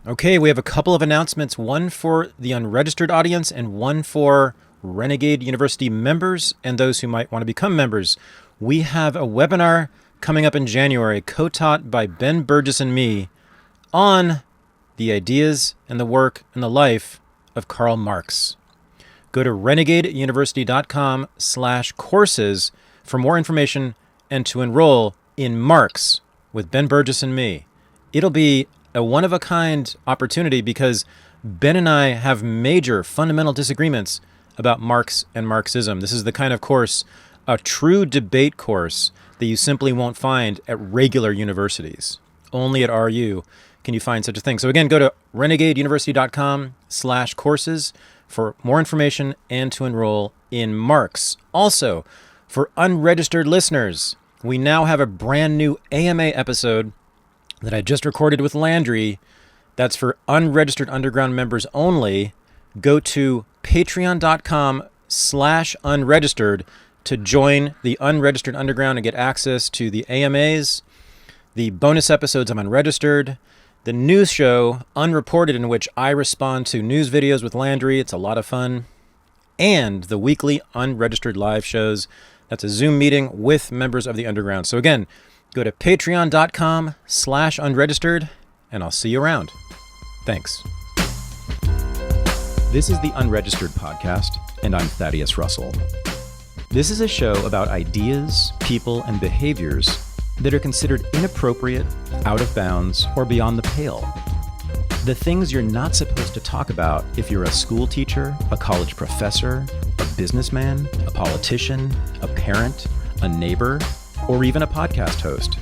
Okay, we have a couple of announcements, one for the unregistered audience and one for Renegade University members and those who might want to become members. We have a webinar coming up in January, co-taught by Ben Burgess and me, on the ideas and the work and the life of Karl Marx. Go to renegadeuniversity.com/courses for more information and to enroll in Marx with Ben Burgess and me. It'll be a one-of-a-kind opportunity because Ben and I have major fundamental disagreements about Marx and Marxism. This is the kind of course, a true debate course, that you simply won't find at regular universities. Only at RU can you find such a thing. So again, go to renegadeuniversity.com/courses for more information and to enroll in Marx. Also, for unregistered listeners, we now have a brand new AMA episode that I just recorded with Landry. That's for unregistered underground members only. Go to patreon.com/unregistered to join the unregistered underground and get access to the AMAs, the bonus episodes of Unregistered, the news show Unreported, in which I respond to news videos with Landry. It's a lot of fun. And the weekly unregistered live shows. That's a Zoom meeting with members of the underground. So again, go to patreon.com/unregistered, and I'll see you around. Thanks. This is the Unregistered podcast, and I'm Thaddeus Russell. This is a show about ideas, people, and behaviors that are considered inappropriate, out of bounds, or beyond the pale. The things you're not supposed to talk about if you're a school teacher, a college professor, a businessman, a politician, a parent, a neighbor, or even a podcast host.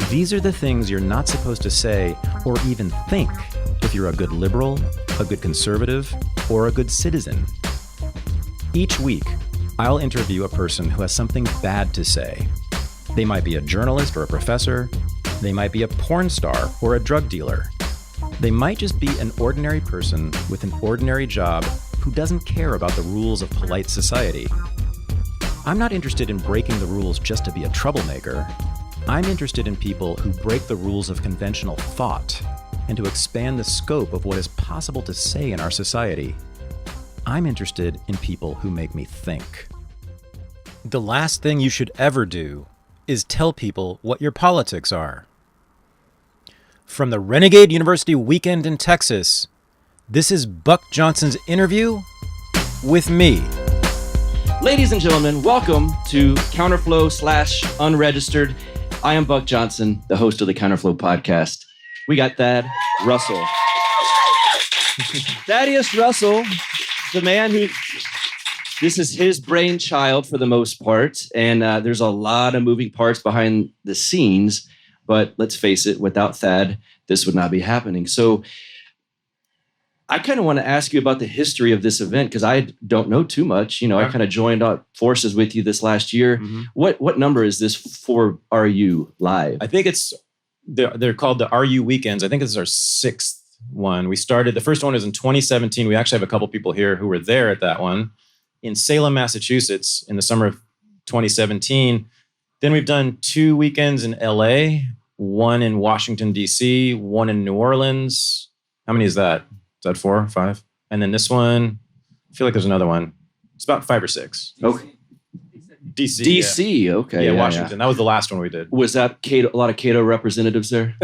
These are the things you're not supposed to say or even think if you're a good liberal, a good conservative, or a good citizen. Each week, I'll interview a person who has something bad to say. They might be a journalist or a professor. They might be a porn star or a drug dealer. They might just be an ordinary person with an ordinary job who doesn't care about the rules of polite society. I'm not interested in breaking the rules just to be a troublemaker. I'm interested in people who break the rules of conventional thought and to expand the scope of what is possible to say in our society. I'm interested in people who make me think. The last thing you should ever do is tell people what your politics are. From the Renegade University Weekend in Texas, this is Buck Johnson's interview with me. Ladies and gentlemen, welcome to Counterflow/Unregistered. I am Buck Johnson, the host of the Counterflow podcast. We got Thad Russell. Thaddeus Russell, the man who, this is his brainchild for the most part, and there's a lot of moving parts behind the scenes, but let's face it, without Thad, this would not be happening. So I kind of want to ask you about the history of this event because I don't know too much. You know, I kind of joined up forces with you this last year. Mm-hmm. What number is this for RU live? I think they're called the RU Weekends. I think this is our sixth one. We started, the first one was in 2017. We actually have a couple people here who were there at that one in Salem, Massachusetts in the summer of 2017. Then we've done 2 weekends in LA, one in Washington, D.C., one in New Orleans. How many is that? Is that 4 or 5? And then this one, I feel like there's another one. It's about 5 or 6. Okay. DC. Yeah. Okay. Yeah, Washington. Yeah. That was the last one we did. Was that a lot of Cato representatives there?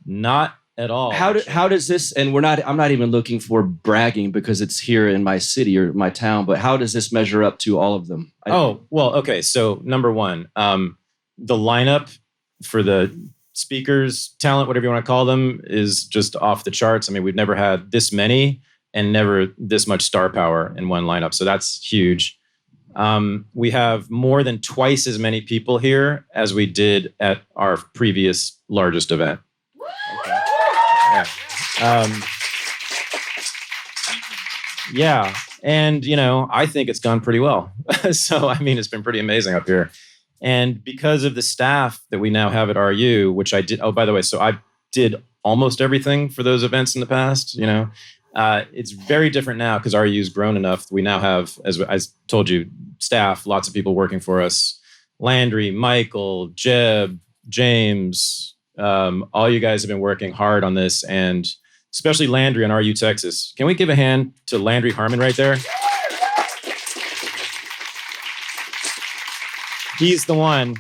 Not at all. How does this, and I'm not even looking for bragging because it's here in my city or my town, but how does this measure up to all of them? Okay. So number one, the lineup for the speakers, talent, whatever you want to call them, is just off the charts. I mean, we've never had this many and never this much star power in one lineup. So that's huge. We have more than twice as many people here as we did at our previous largest event. Okay. Yeah. And, I think it's gone pretty well. So, I mean, it's been pretty amazing up here. And because of the staff that we now have at RU, which I did, by the way, so I did almost everything for those events in the past, it's very different now because RU's grown enough. We now have, as I told you, staff, lots of people working for us. Landry, Michael, Jeb, James, All you guys have been working hard on this, and especially Landry on RU Texas. Can we give a hand to Landry Harmon right there? He's the one.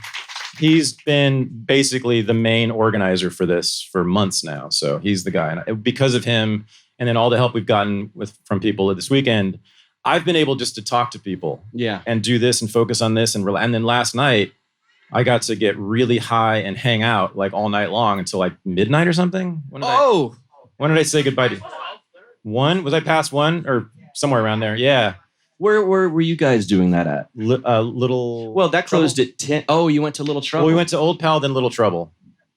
He's been basically the main organizer for this for months now. So he's the guy. And because of him, and then all the help we've gotten from people this weekend, I've been able just to talk to people, and do this and focus on this, and then last night I got to get really high and hang out like all night long until like midnight or something. When did I say goodbye to you? 1? Was I past 1 or somewhere around there? Yeah. Where were you guys doing that at? Little. Well, that closed at 10. Oh, you went to Little Trouble. Well, we went to Old Pal, then Little Trouble.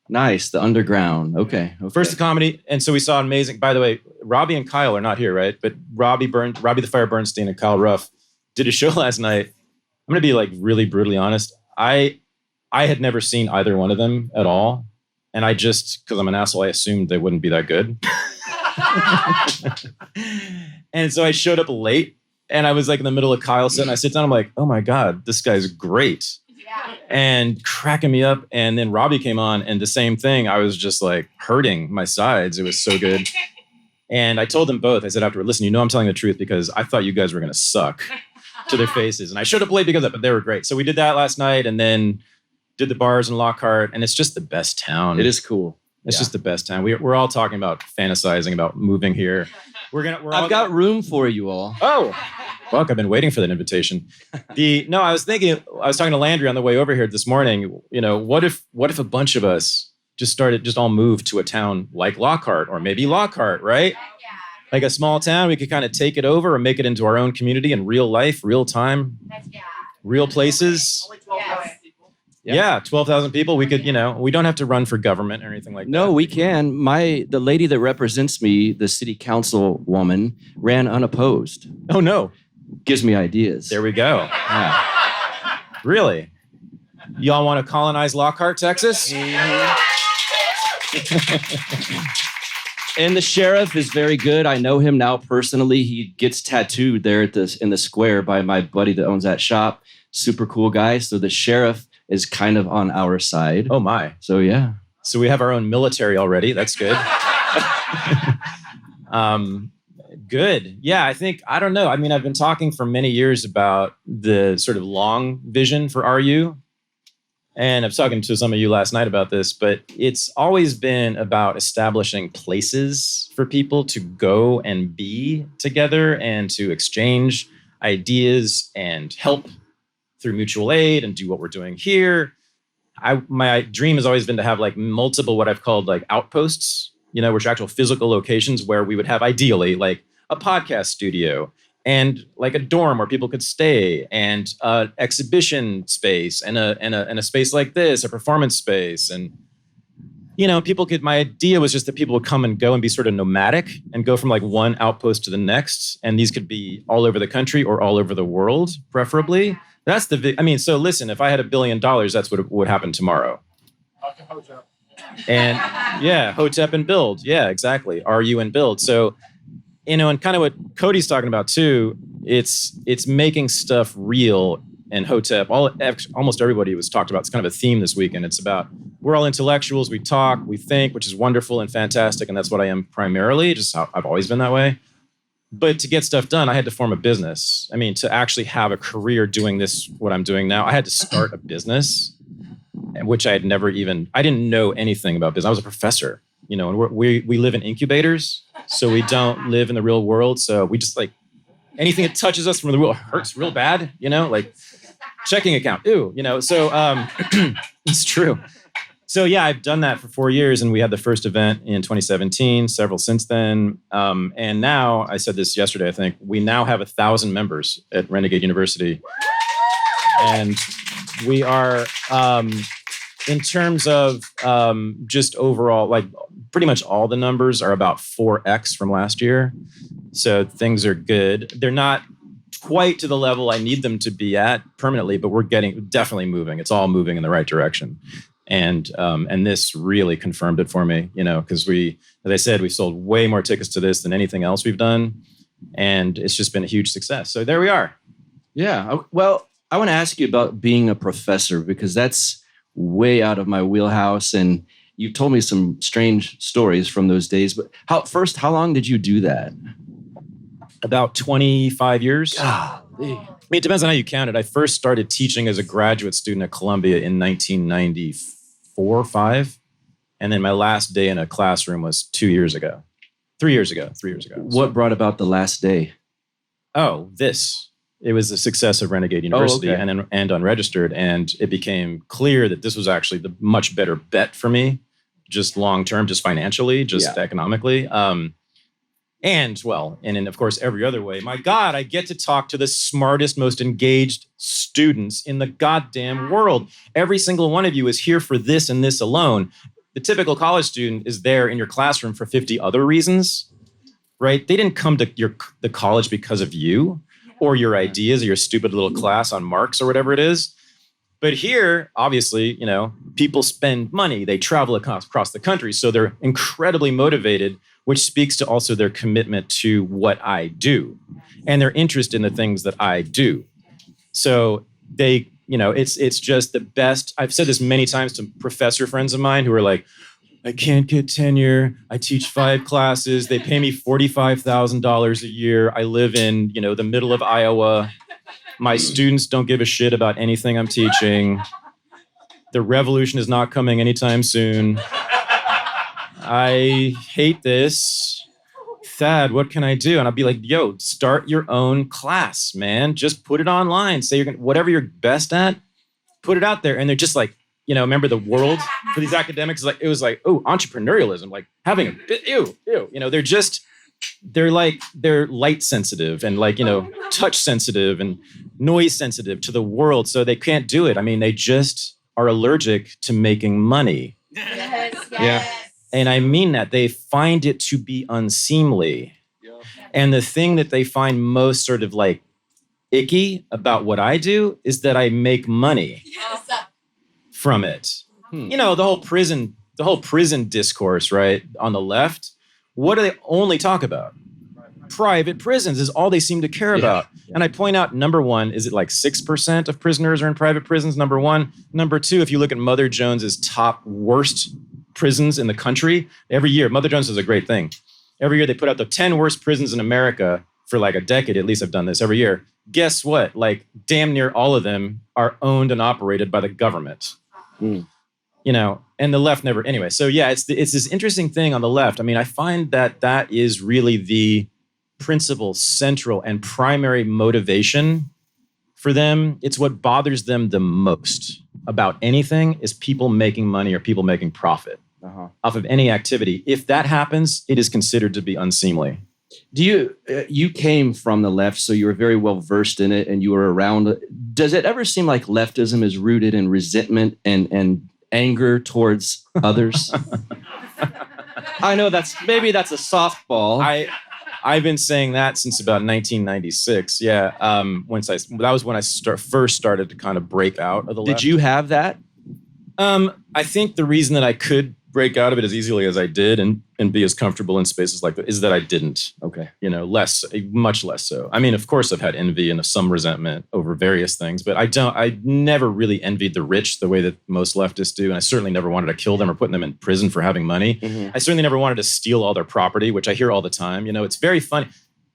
Nice, the underground. Okay. First the comedy, and so we saw amazing. By the way, Robbie and Kyle are not here, right? But Robbie the Fire Bernstein and Kyle Ruff did a show last night. I'm gonna be like really brutally honest. I had never seen either one of them at all, and I just, because I'm an asshole, I assumed they wouldn't be that good. And so I showed up late, and I was like in the middle of Kyle's set, and I sit down. I'm like, oh my god, this guy's great. And cracking me up. And then Robbie came on, and the same thing. I was just like hurting my sides. It was so good. And I told them both, I said afterward, listen, I'm telling the truth because I thought you guys were going to suck to their faces. And I showed up late because of that, but they were great. So we did that last night, and then did the bars in Lockhart, and it's just the best town. It is cool. It's just the best town. We're all talking about fantasizing about moving here. I've got room for you all. Oh, fuck! I've been waiting for that invitation. I was talking to Landry on the way over here this morning. What if a bunch of us just all moved to a town like Lockhart, or maybe Lockhart, right? Like a small town, we could kind of take it over or make it into our own community in real life, real time, real places. Yeah, 12,000 people. We could, we don't have to run for government or anything like that. No, we can. The lady that represents me, the city council woman, ran unopposed. Oh, no. Gives me ideas. There we go. Yeah. Really? Y'all want to colonize Lockhart, Texas? And the sheriff is very good. I know him now personally. He gets tattooed there in the square by my buddy that owns that shop. Super cool guy. So the sheriff is kind of on our side. Oh my. So yeah. So we have our own military already. That's good. Good. Yeah, I don't know. I mean, I've been talking for many years about the sort of long vision for RU. And I was talking to some of you last night about this, but it's always been about establishing places for people to go and be together and to exchange ideas and help through mutual aid and do what we're doing here. My dream has always been to have like multiple, what I've called like outposts, which are actual physical locations where we would have ideally like a podcast studio and like a dorm where people could stay, and an exhibition space and a space like this, a performance space. And, my idea was just that people would come and go and be sort of nomadic and go from like one outpost to the next. And these could be all over the country or all over the world, preferably. That's so listen, if I had $1 billion, that's what would happen tomorrow. And yeah, Hotep and build. Yeah, exactly. RU and build. So, and kind of what Cody's talking about too, it's making stuff real. And Hotep, almost everybody was talked about. It's kind of a theme this weekend. It's about, we're all intellectuals. We talk, we think, which is wonderful and fantastic. And that's what I am primarily, just how I've always been that way. But to get stuff done, I had to form a business. I mean, to actually have a career doing this, what I'm doing now, I had to start a business, which I didn't know anything about business. I was a professor, and we live in incubators, so we don't live in the real world. So we just like, anything that touches us from the real hurts real bad, like checking account, ew, so it's true. So yeah, I've done that for 4 years, and we had the first event in 2017, several since then. And now, I said this yesterday, I think, we now have 1,000 members at Renegade University. And we are, in terms of just overall, like pretty much all the numbers are about 4x from last year. So things are good. They're not quite to the level I need them to be at permanently, but we're definitely moving. It's all moving in the right direction. And this really confirmed it for me, because as I said, we sold way more tickets to this than anything else we've done. And it's just been a huge success. So there we are. Yeah. Well, I want to ask you about being a professor, because that's way out of my wheelhouse. And you've told me some strange stories from those days. But how long did you do that? About 25 years. Golly. I mean, it depends on how you count it. I first started teaching as a graduate student at Columbia in 1994, 5. And then my last day in a classroom was 3 years ago. What brought about the last day? Oh, this. It was the success of Renegade University okay. and Unregistered. And it became clear that this was actually the much better bet for me, just long-term, just financially, just economically. And of course, every other way. My God, I get to talk to the smartest, most engaged students in the goddamn world. Every single one of you is here for this and this alone. The typical college student is there in your classroom for 50 other reasons, right? They didn't come to the college because of you or your ideas or your stupid little class on Marx or whatever it is. But here, obviously, people spend money. They travel across the country. So they're incredibly motivated, which speaks to also their commitment to what I do and their interest in the things that I do. So they, it's just the best. I've said this many times to professor friends of mine who are like, I can't get tenure. I teach 5 classes. They pay me $45,000 a year. I live in, the middle of Iowa. My students don't give a shit about anything I'm teaching. The revolution is not coming anytime soon. I hate this. Thad, what can I do? And I'll be like, yo, start your own class, man. Just put it online. Say whatever you're best at, put it out there. And they're just like, remember the world for these academics? It was like, oh, entrepreneurialism, like having a bit, they're light sensitive and touch sensitive and noise sensitive to the world. So they can't do it. I mean, they just are allergic to making money. Yes. Yeah. And I mean that. They find it to be unseemly. Yeah. And the thing that they find most sort of like icky about what I do is that I make money from it. The whole prison discourse, right? On the left, what do they only talk about? Private prisons is all they seem to care about. Yeah. And I point out, number one, is it like 6% of prisoners are in private prisons? Number one. Number two, if you look at Mother Jones's top worst prisons in the country, every year, Mother Jones does a great thing. Every year they put out the 10 worst prisons in America for like a decade. At least I've done this every year. Guess what? Like damn near all of them are owned and operated by the government. And the left never, anyway. So yeah, it's this interesting thing on the left. I mean, I find that is really the principal, central, and primary motivation for them. It's what bothers them the most about anything is people making money or people making profit off of any activity. If that happens, it is considered to be unseemly. Do you came from the left, so you were very well versed in it and you were around it. Does it ever seem like leftism is rooted in resentment and anger towards others? I know that's a softball. I've been saying that since about 1996. Yeah, that was when I first started to kind of break out of the left. Did you have that? I think the reason that I could break out of it as easily as I did and be as comfortable in spaces like that is that I didn't. Okay. Much less so. I mean, of course, I've had envy and some resentment over various things, but I never really envied the rich the way that most leftists do. And I certainly never wanted to kill them or put them in prison for having money. Mm-hmm. I certainly never wanted to steal all their property, which I hear all the time. It's very funny.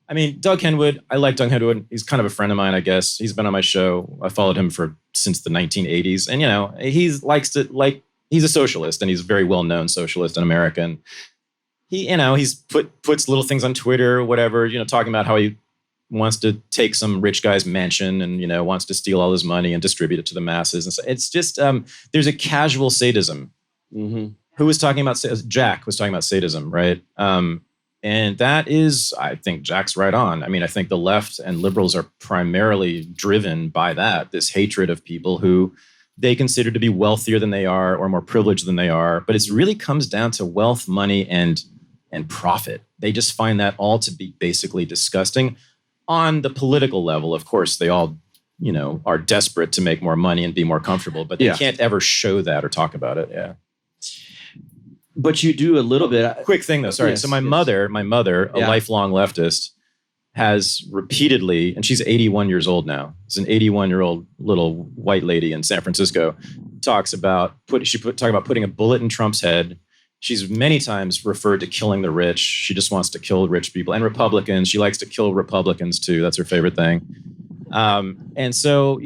I mean, Doug Henwood, I like Doug Henwood. He's kind of a friend of mine, I guess. He's been on my show. I followed him since the 1980s. And, he's a socialist and he's a very well-known socialist in America. And he's puts little things on Twitter or whatever, talking about how he wants to take some rich guy's mansion and, wants to steal all his money and distribute it to the masses. And so it's just, there's a casual sadism. Mm-hmm. Jack was talking about sadism, right? And that is, I think Jack's right on. I mean, I think the left and liberals are primarily driven by this hatred of people who they consider to be wealthier than they are or more privileged than they are. But it really comes down to wealth, money, and profit. They just find that all to be basically disgusting. On the political level, of course, they all, are desperate to make more money and be more comfortable, but they can't ever show that or talk about it. Yeah. But you do a little bit. Quick thing though, sorry. So my mother, a lifelong leftist, has repeatedly, and she's 81 years old now. It's an 81-year-old little white lady in San Francisco. talks about talking about putting a bullet in Trump's head. She's many times referred to killing the rich. She just wants to kill rich people and Republicans. She likes to kill Republicans too. That's her favorite thing. And so,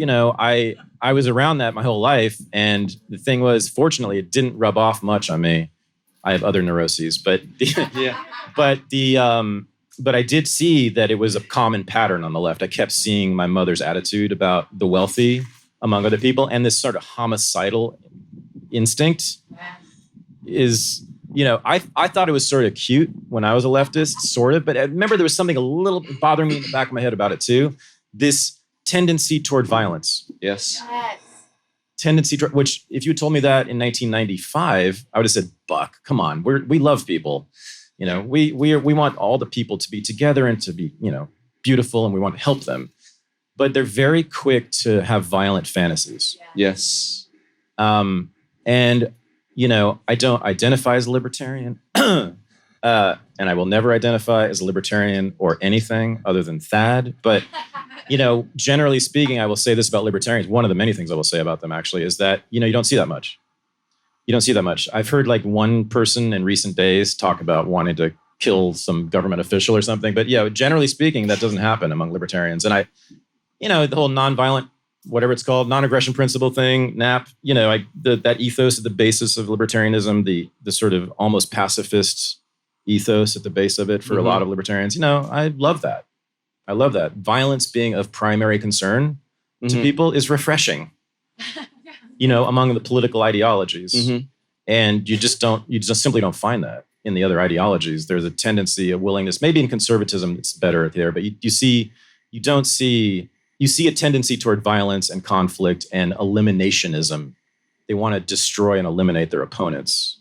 I was around that my whole life. And the thing was, fortunately, it didn't rub off much on me. I have other neuroses, but but I did see that it was a common pattern on the left. I kept seeing my mother's attitude about the wealthy, among other people, and this sort of homicidal instinct is, I thought it was sort of cute when I was a leftist, sort of, but I remember there was something a little bothering me in the back of my head about it too. This tendency toward violence. Yes. Tendency toward, which if you told me that in 1995, I would have said, Buck, come on, we love people. We want all the people to be together and to be, beautiful, and we want to help them. But they're very quick to have violent fantasies. Yes. And, I don't identify as a libertarian. And I will never identify as a libertarian or anything other than Thad. But, generally speaking, I will say this about libertarians. One of the many things I will say about them, actually, is that, you don't see that much. You don't see that much. I've heard like one person in recent days talk about wanting to kill some government official or something. But generally speaking, that doesn't happen among libertarians. And the whole nonviolent, whatever it's called, non-aggression principle thing, NAP, that ethos at the basis of libertarianism, the sort of almost pacifist ethos at the base of it for a lot of libertarians, I love that. I love that. Violence being of primary concern to people is refreshing. Among the political ideologies. And you just simply don't find that in the other ideologies. There's a tendency, a willingness, maybe in conservatism it's better there, but you see a tendency toward violence and conflict and eliminationism. They want to destroy and eliminate their opponents,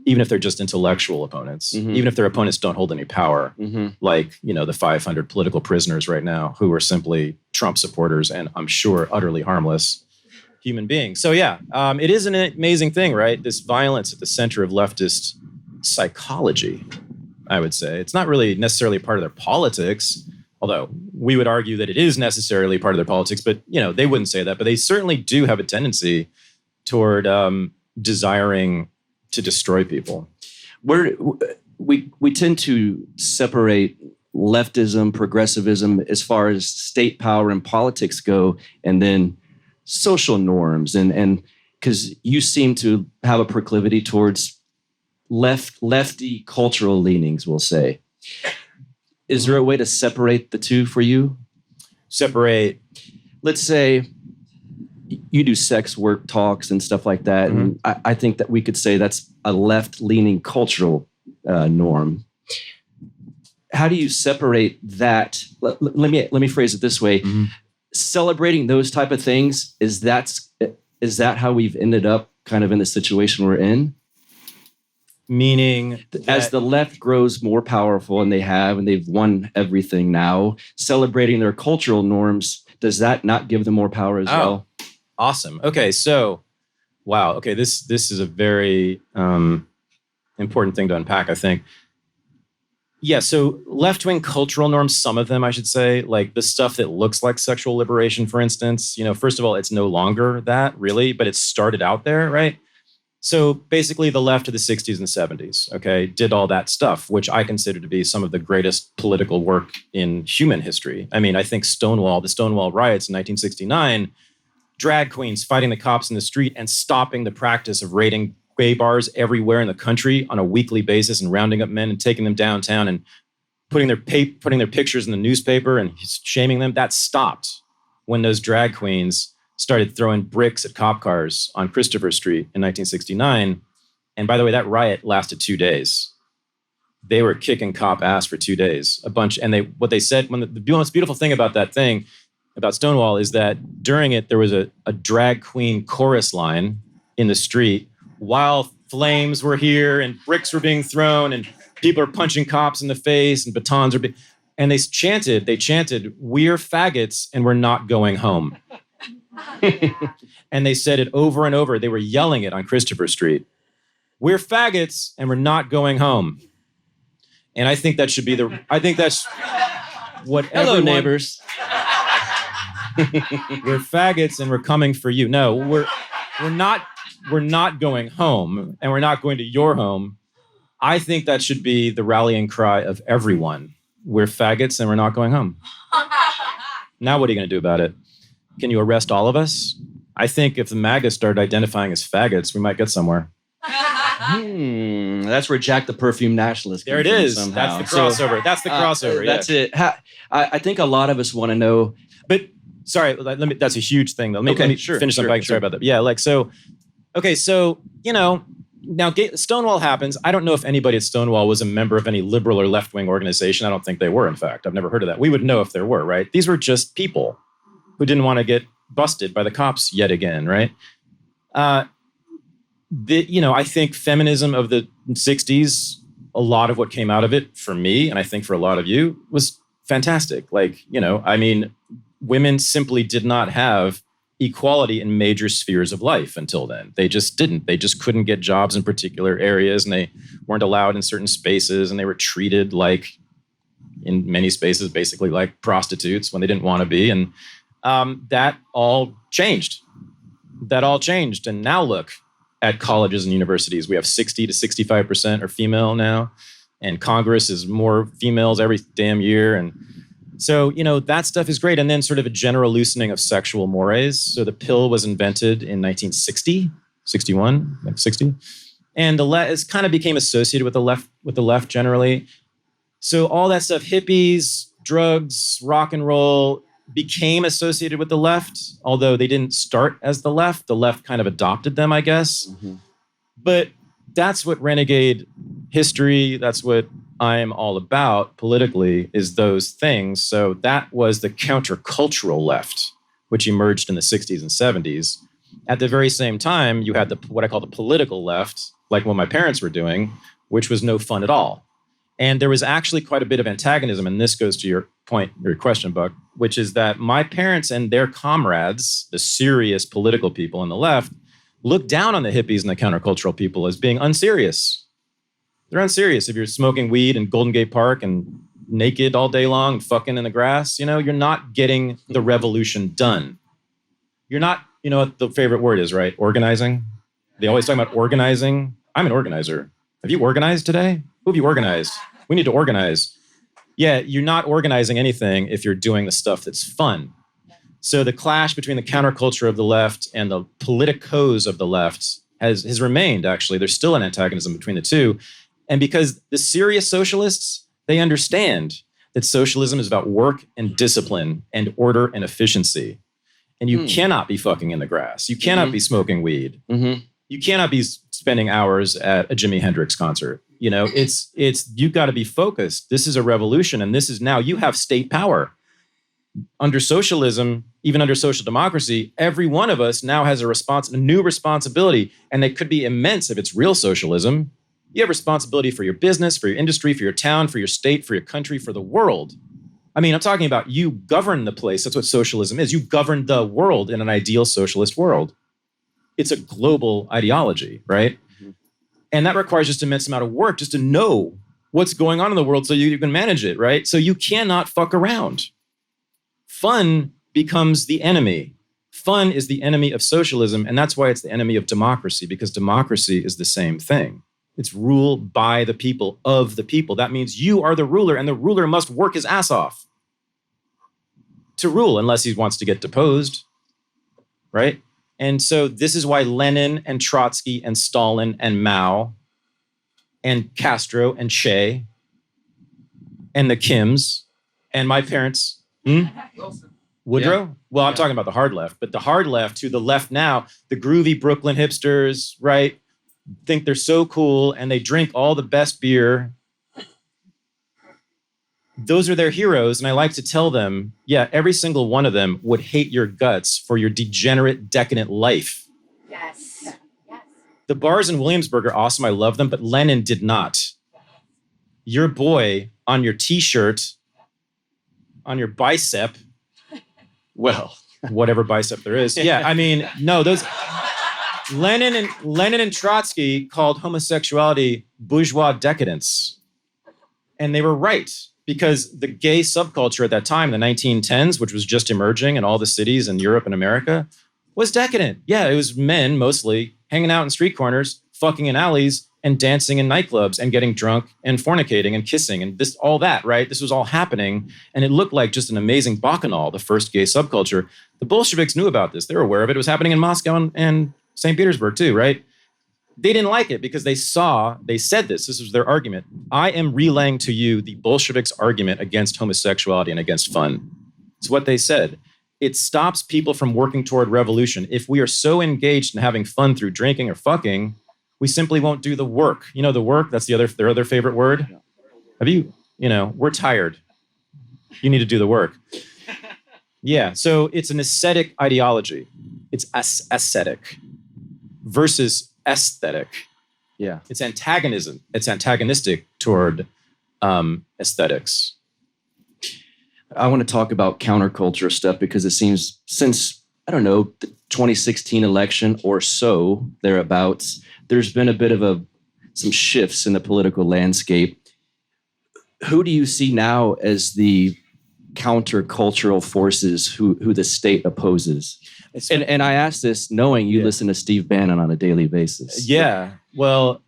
even if they're just intellectual opponents, even if their opponents don't hold any power, like, the 500 political prisoners right now who are simply Trump supporters and I'm sure utterly harmless human beings. So it is an amazing thing, right? This violence at the center of leftist psychology, I would say. It's not really necessarily part of their politics, although we would argue that it is necessarily part of their politics, but they wouldn't say that. But they certainly do have a tendency toward desiring to destroy people. We tend to separate leftism, progressivism, as far as state power and politics go, and then social norms, and because you seem to have a proclivity towards lefty cultural leanings, we'll say. Is there a way to separate the two for you? Separate? Let's say you do sex work talks and stuff like that, and I think that we could say that's a left-leaning cultural norm. How do you separate that? Let me phrase it this way. Celebrating those type of things, is that how we've ended up kind of in the situation we're in? Meaning as the left grows more powerful, and they've won everything now, celebrating their cultural norms, does that not give them more power as well? Awesome. Okay, so wow. Okay, this is a very important thing to unpack, I think. Yeah, so left-wing cultural norms, some of them, I should say, like the stuff that looks like sexual liberation, for instance, first of all, it's no longer that, really, but it started out there, right? So basically the left of the 60s and 70s, okay, did all that stuff, which I consider to be some of the greatest political work in human history. I mean, I think the Stonewall riots in 1969, drag queens fighting the cops in the street and stopping the practice of raiding gay bars everywhere in the country on a weekly basis and rounding up men and taking them downtown and putting their pictures in the newspaper and shaming them. That stopped when those drag queens started throwing bricks at cop cars on Christopher Street in 1969. And by the way, that riot lasted 2 days. They were kicking cop ass for 2 days, a bunch. And what they said, the most beautiful thing about that thing, about Stonewall, is that during it, there was a drag queen chorus line in the street while flames were here and bricks were being thrown and people are punching cops in the face and batons and they chanted, "We're faggots and we're not going home." And they said it over and over. They were yelling it on Christopher Street. "We're faggots and we're not going home." And I think that should be I think that's what Hello, neighbors. We're faggots and we're coming for you. No, we're not we're not going home and we're not going to your home, I think that should be the rallying cry of everyone. We're faggots and we're not going home. Now what are you going to do about it? Can you arrest all of us? I think if the MAGA started identifying as faggots, we might get somewhere. That's where Jack the Perfume Nationalist there it is. Somehow. That's the crossover. That's the crossover. That's it. I think a lot of us want to know. But sorry, that's a huge thing, though. Let me finish on bike. Sorry about that. Yeah, now Stonewall happens. I don't know if anybody at Stonewall was a member of any liberal or left-wing organization. I don't think they were, in fact. I've never heard of that. We would know if there were, right? These were just people who didn't want to get busted by the cops yet again, right? I think feminism of the 60s, a lot of what came out of it for me, and I think for a lot of you, was fantastic. Women simply did not have equality in major spheres of life until then. They just didn't. They just couldn't get jobs in particular areas, and they weren't allowed in certain spaces, and they were treated like, in many spaces, basically like prostitutes when they didn't want to be. And that all changed. And now look at colleges and universities. We have 60 to 65% are female now, and Congress is more females every damn year. And so, that stuff is great. And then sort of a general loosening of sexual mores. So the pill was invented in 1960, 61, like 60. And it kind of became associated with the left generally. So all that stuff, hippies, drugs, rock and roll, became associated with the left, although they didn't start as the left. The left kind of adopted them, I guess. Mm-hmm. But that's what Renegade history, that's what I'm all about politically, is those things. So that was the countercultural left, which emerged in the 60s and 70s. At the very same time, you had what I call the political left, like what my parents were doing, which was no fun at all. And there was actually quite a bit of antagonism, and this goes to your point, your question, Buck, which is that my parents and their comrades, the serious political people on the left, looked down on the hippies and the countercultural people as being unserious. They're unserious. If you're smoking weed in Golden Gate Park and naked all day long, fucking in the grass, you're not getting the revolution done. You're not, what the favorite word is, right? Organizing. They always talk about organizing. I'm an organizer. Have you organized today? Who have you organized? We need to organize. Yeah, you're not organizing anything if you're doing the stuff that's fun. So the clash between the counterculture of the left and the politicos of the left has remained, actually. There's still an antagonism between the two. And because the serious socialists, they understand that socialism is about work and discipline and order and efficiency. And you cannot be fucking in the grass. You cannot be smoking weed. Mm-hmm. You cannot be spending hours at a Jimi Hendrix concert. You've got to be focused. This is a revolution, and this is now, you have state power. Under socialism, even under social democracy, every one of us now has a new responsibility, and it could be immense if it's real socialism. You have responsibility for your business, for your industry, for your town, for your state, for your country, for the world. I mean, I'm talking about you govern the place. That's what socialism is. You govern the world in an ideal socialist world. It's a global ideology, right? And that requires just an immense amount of work just to know what's going on in the world so you can manage it, right? So you cannot fuck around. Fun becomes the enemy. Fun is the enemy of socialism, and that's why it's the enemy of democracy, because democracy is the same thing. It's rule by the people, of the people. That means you are the ruler, and the ruler must work his ass off to rule, unless he wants to get deposed, right? And so this is why Lenin and Trotsky and Stalin and Mao and Castro and Che and the Kims and my parents, Woodrow? Yeah. Well, I'm talking about the hard left, but the hard left to the left now, the groovy Brooklyn hipsters, right, think they're so cool and they drink all the best beer. Those are their heroes. And I like to tell them, yeah, every single one of them would hate your guts for your degenerate, decadent life. Yes. The bars in Williamsburg are awesome. I love them, but Lenin did not. Your boy on your t-shirt, on your bicep, well, whatever bicep there is. Yeah, I mean, no, those Lenin and Trotsky called homosexuality bourgeois decadence. And they were right. Because the gay subculture at that time, the 1910s, which was just emerging in all the cities in Europe and America, was decadent. Yeah, it was men mostly hanging out in street corners, fucking in alleys, and dancing in nightclubs and getting drunk and fornicating and kissing and this, all that, right? This was all happening. And it looked like just an amazing bacchanal, the first gay subculture. The Bolsheviks knew about this. They were aware of it. It was happening in Moscow and St. Petersburg too, right? They didn't like it because they said this was their argument. I am relaying to you the Bolsheviks' argument against homosexuality and against fun. It's what they said. It stops people from working toward revolution. If we are so engaged in having fun through drinking or fucking, we simply won't do the work. You know, the work, that's their other favorite word. We're tired. You need to do the work. Yeah, so it's an ascetic ideology. It's ascetic versus aesthetic. Yeah. It's antagonism. It's antagonistic toward aesthetics. I want to talk about counterculture stuff because it seems since, I don't know, the 2016 election or so, thereabouts, there's been a bit of some shifts in the political landscape. Who do you see now as the countercultural forces who the state opposes? And I ask this knowing you listen to Steve Bannon on a daily basis. Yeah. Well,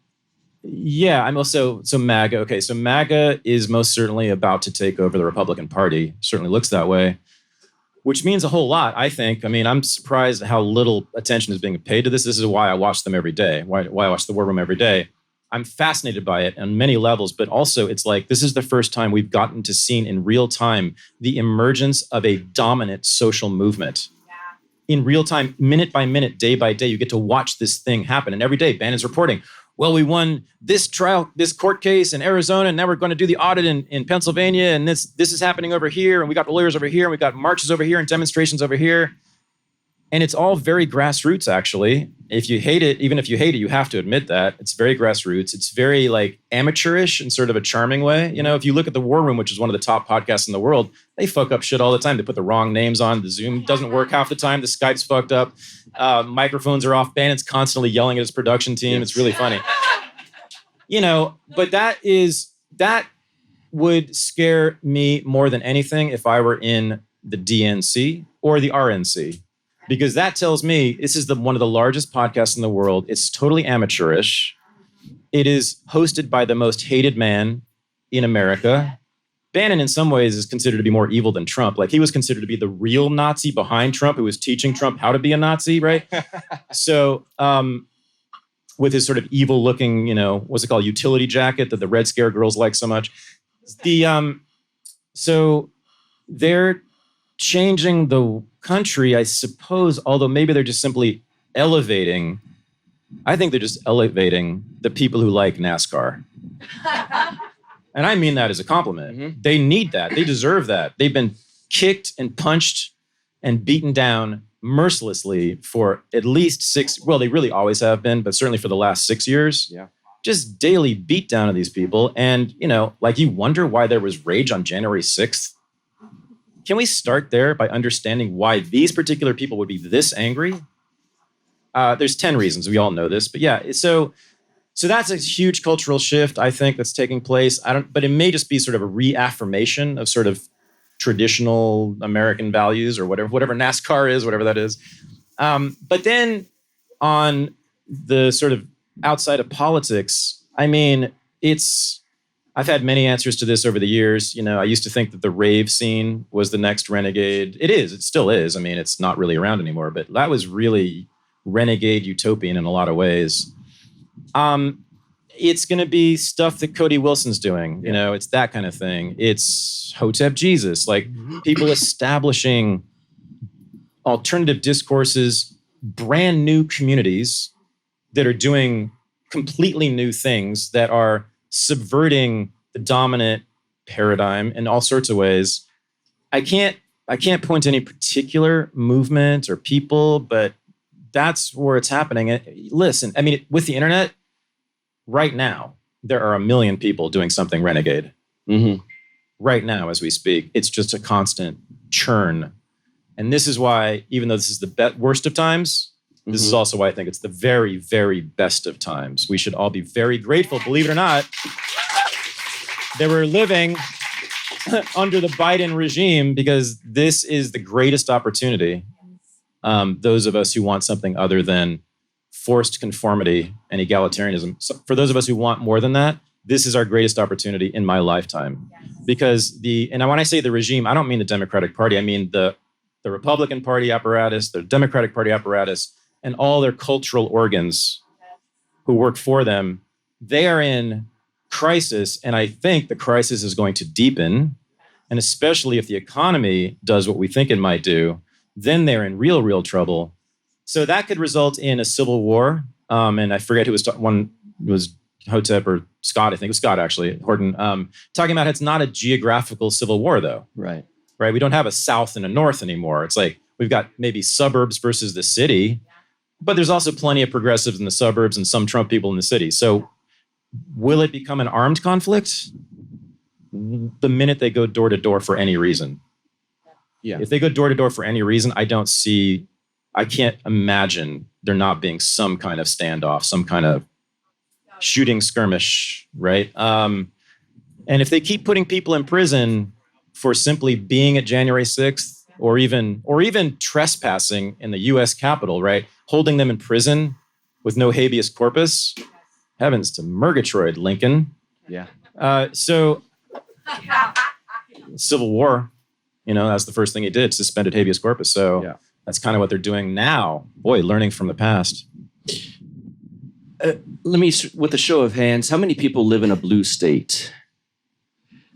yeah, I'm also, so MAGA. Okay, so MAGA is most certainly about to take over the Republican Party. Certainly looks that way, which means a whole lot, I think. I mean, I'm surprised at how little attention is being paid to this. This is why I watch them every day, why I watch the War Room every day. I'm fascinated by it on many levels, but also it's like this is the first time we've gotten to see in real time the emergence of a dominant social movement. In real time, minute by minute, day by day, you get to watch this thing happen. And every day, Bannon's reporting, well, we won this court case in Arizona, and now we're going to do the audit in Pennsylvania, and this is happening over here, and we got lawyers over here, and we got marches over here and demonstrations over here. And it's all very grassroots, actually. If you hate it, even if you hate it, you have to admit that. It's very grassroots. It's very like amateurish in sort of a charming way. You know, if you look at the War Room, which is one of the top podcasts in the world, they fuck up shit all the time. They put the wrong names on. The Zoom doesn't work half the time. The Skype's fucked up. Microphones are off. Bannon's constantly yelling at his production team. It's really funny. You know, but that would scare me more than anything if I were in the DNC or the RNC. Because that tells me this is one of the largest podcasts in the world. It's totally amateurish. It is hosted by the most hated man in America. Bannon, in some ways, is considered to be more evil than Trump. Like, he was considered to be the real Nazi behind Trump, who was teaching Trump how to be a Nazi, right? So, with his sort of evil-looking, what's it called, utility jacket that the Red Scare girls like so much. So they're changing the country, I suppose, although maybe they're just simply elevating. I think they're just elevating the people who like NASCAR. And I mean that as a compliment. Mm-hmm. They need that. They deserve that. They've been kicked and punched and beaten down mercilessly for at least 6, well, they really always have been, but certainly for the last 6 years. Yeah. Just daily beat down of these people. And, like you wonder why there was rage on January 6th. Can we start there by understanding why these particular people would be this angry? There's 10 reasons. We all know this. But yeah, so that's a huge cultural shift, I think, that's taking place. But it may just be sort of a reaffirmation of sort of traditional American values or whatever NASCAR is, whatever that is. But then on the sort of outside of politics, I mean, I've had many answers to this over the years. I used to think that the rave scene was the next Renegade. It still is. I mean, it's not really around anymore, but that was really Renegade utopian in a lot of ways. It's going to be stuff that Cody Wilson's doing. It's that kind of thing. It's Hotep Jesus, like people establishing alternative discourses, brand new communities that are doing completely new things that are subverting the dominant paradigm in all sorts of ways. I can't point to any particular movement or people, but that's where it's happening. And listen, I mean, with the internet, right now, there are 1 million people doing something renegade. Mm-hmm. Right now, as we speak, it's just a constant churn. And this is why, even though this is the worst of times, this is also why I think it's the very, very best of times. We should all be very grateful, believe it or not, that we're living under the Biden regime, because this is the greatest opportunity. Those of us who want something other than forced conformity and egalitarianism. So for those of us who want more than that, this is our greatest opportunity in my lifetime. Because and when I say the regime, I don't mean the Democratic Party. I mean the Republican Party apparatus, the Democratic Party apparatus, and all their cultural organs who work for them. They are in crisis, and I think the crisis is going to deepen. And especially if the economy does what we think it might do, then they're in real trouble. So that could result in a civil war. And I forget who was one was Hotep or Scott. I think it was Scott actually, Horton, talking about it's not a geographical civil war though. Right. We don't have a South and a North anymore. It's like we've got maybe suburbs versus the city, but there's also plenty of progressives in the suburbs and some Trump people in the city. So will it become an armed conflict? The minute they go door to door for any reason. Yeah. If they go door to door for any reason, I can't imagine there not being some kind of standoff, some kind of shooting skirmish, right? And if they keep putting people in prison for simply being at January 6th or even trespassing in the US Capitol, right? Holding them in prison with no habeas corpus. Heavens to Murgatroyd, Lincoln. Yeah. So Civil War, that's the first thing he did, suspended habeas corpus. So that's kind of what they're doing now. Boy, learning from the past. Let me, with a show of hands, how many people live in a blue state?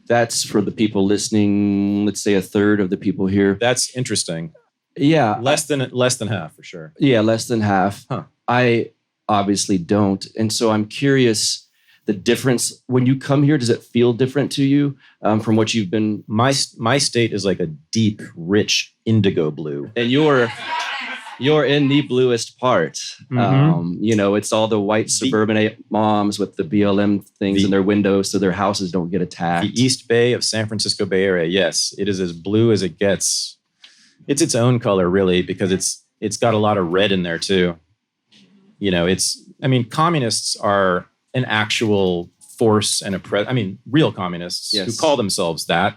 That's for the people listening, let's say a third of the people here. That's interesting. Yeah. Less than half for sure. Yeah, less than half. Huh. I obviously don't. And so I'm curious, the difference when you come here, does it feel different to you from what you've been? My state is like a deep, rich indigo blue. And you're in the bluest part. Mm-hmm. It's all the white suburban moms with the BLM things in their windows so their houses don't get attacked. The East Bay of San Francisco Bay Area, yes. It is as blue as it gets. It's its own color, really, because it's got a lot of red in there, too. Communists are an actual force and real communists who call themselves that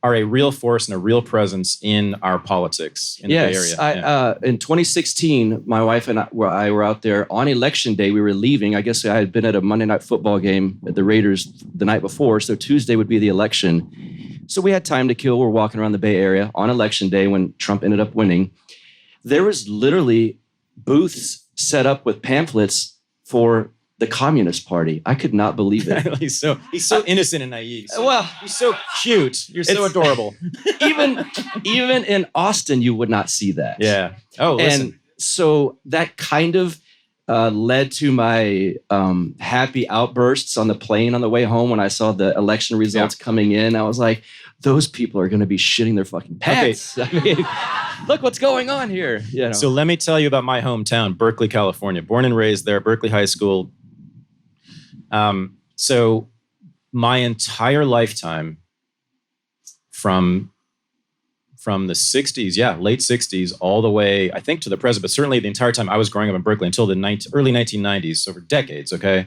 are a real force and a real presence in our politics in the Bay Area. In 2016, my wife and I were out there on election day. We were leaving. I guess I had been at a Monday night football game at the Raiders the night before, so Tuesday would be the election. So we had time to kill. We're walking around the Bay Area on election day when Trump ended up winning. There was literally booths set up with pamphlets for the Communist Party. I could not believe it. He's so innocent and naive. Well, he's so cute. You're so adorable. even in Austin, you would not see that. Yeah. Oh, listen. And so that kind of led to my happy outbursts on the plane on the way home when I saw the election results coming in. I was like, those people are going to be shitting their fucking pants. Okay. Look what's going on here. So let me tell you about my hometown, Berkeley, California. Born and raised there, Berkeley High School. So my entire lifetime from the 60s, late 60s, all the way, I think, to the present, but certainly the entire time I was growing up in Berkeley until the early 1990s, so for decades, okay?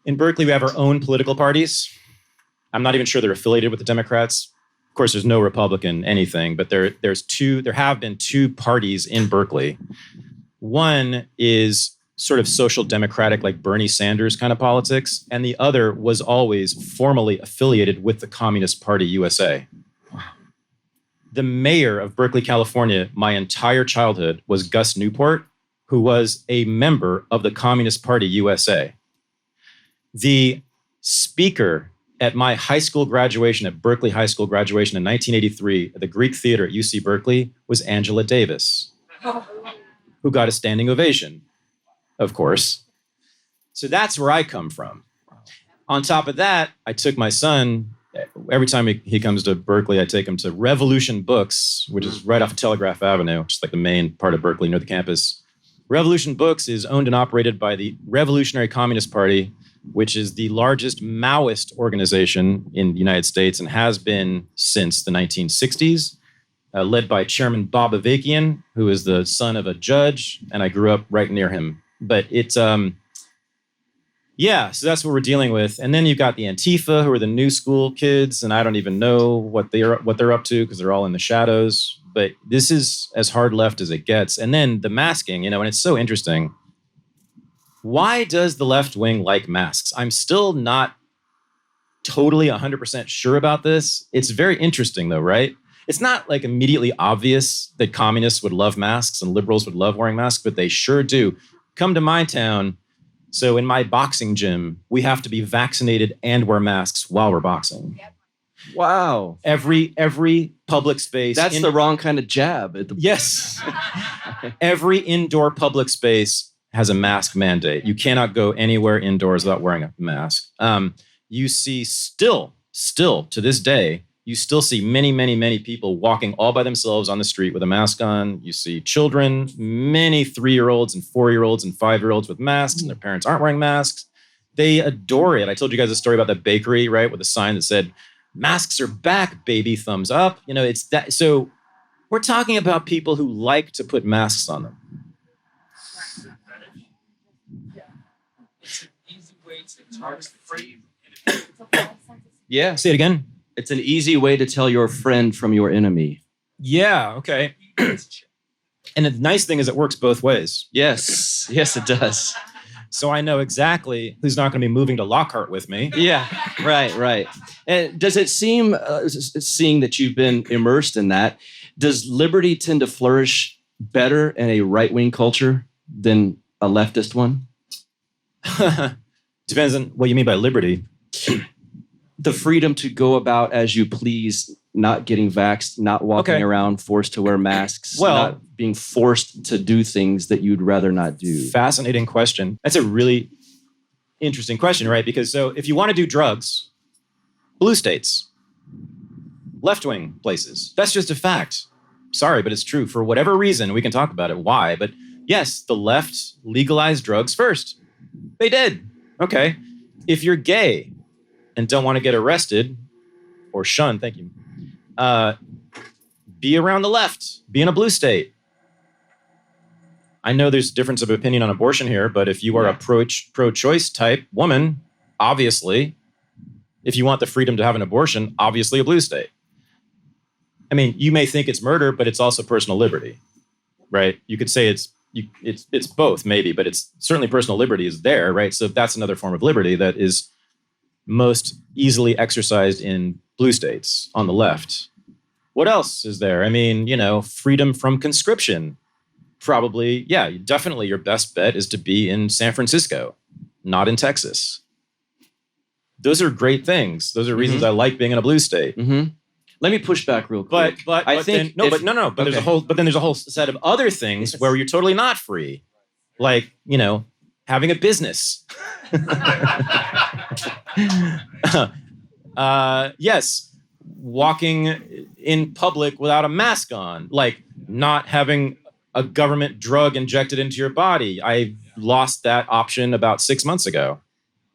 In Berkeley, we have our own political parties. I'm not even sure they're affiliated with the Democrats. Of course, there's no Republican anything, but there have been two parties in Berkeley. One is sort of social democratic, like Bernie Sanders kind of politics, and the other was always formally affiliated with the Communist Party USA. The mayor of Berkeley, California, my entire childhood was Gus Newport, who was a member of the Communist Party USA. The speaker at my high school graduation, at Berkeley High School graduation in 1983, at the Greek Theater at UC Berkeley, was Angela Davis, who got a standing ovation, of course. So that's where I come from. On top of that, I took my son, every time he comes to Berkeley, I take him to Revolution Books, which is right off of Telegraph Avenue, which is like the main part of Berkeley near the campus. Revolution Books is owned and operated by the Revolutionary Communist Party, which is the largest Maoist organization in the United States and has been since the 1960s, led by Chairman Bob Avakian, who is the son of a judge, and I grew up right near him. But it's Yeah, so that's what we're dealing with. And then you've got the Antifa, who are the new school kids, and I don't even know what they're up to because they're all in the shadows. But this is as hard left as it gets. And then the masking, and it's so interesting. Why does the left wing like masks? I'm still not totally 100% sure about this. It's very interesting though, right? It's not like immediately obvious that communists would love masks and liberals would love wearing masks, but they sure do. Come to my town. So in my boxing gym, we have to be vaccinated and wear masks while we're boxing. Yep. Wow. Every public space. That's the wrong kind of jab. Yes. Every indoor public space has a mask mandate. You cannot go anywhere indoors without wearing a mask. You see still to this day, you still see many people walking all by themselves on the street with a mask on. You see children, many 3-year-olds and 4-year-olds and 5-year-olds with masks, and their parents aren't wearing masks. They adore it. I told you guys a story about that bakery, right, with a sign that said, "Masks are back, baby, thumbs up." It's that. So we're talking about people who like to put masks on them. It's an easy way to target free. Yeah. Say it again. It's an easy way to tell your friend from your enemy. Yeah, okay. And the nice thing is it works both ways. Yes, it does. So I know exactly who's not going to be moving to Lockhart with me. Yeah, right. And does it seem, seeing that you've been immersed in that, does liberty tend to flourish better in a right-wing culture than a leftist one? Depends on what you mean by liberty. The freedom to go about as you please, not getting vaxxed, not walking around forced to wear masks, not being forced to do things that you'd rather not do. Fascinating question. That's a really interesting question, right? Because so if you want to do drugs, blue states, left-wing places, that's just a fact. Sorry, but it's true. For whatever reason, we can talk about it, why. But yes, the left legalized drugs first. They did. Okay. If you're gay and don't want to get arrested or shunned, thank you, be around the left, be in a blue state. I know there's a difference of opinion on abortion here, but if you are a pro-choice type woman, obviously, if you want the freedom to have an abortion, obviously a blue state. I mean, you may think it's murder, but it's also personal liberty, right? You could say it's both maybe, but it's certainly personal liberty is there, right? So that's another form of liberty that is most easily exercised in blue states on the left. What else is there? I mean, freedom from conscription. Probably, yeah, definitely your best bet is to be in San Francisco, not in Texas. Those are great things. Those are reasons I like being in a blue state. Mm-hmm. Let me push back real quick. But then there's a whole set of other things where you're totally not free. Like, having a business. Yes, walking in public without a mask on, like not having a government drug injected into your body. I lost that option about 6 months ago.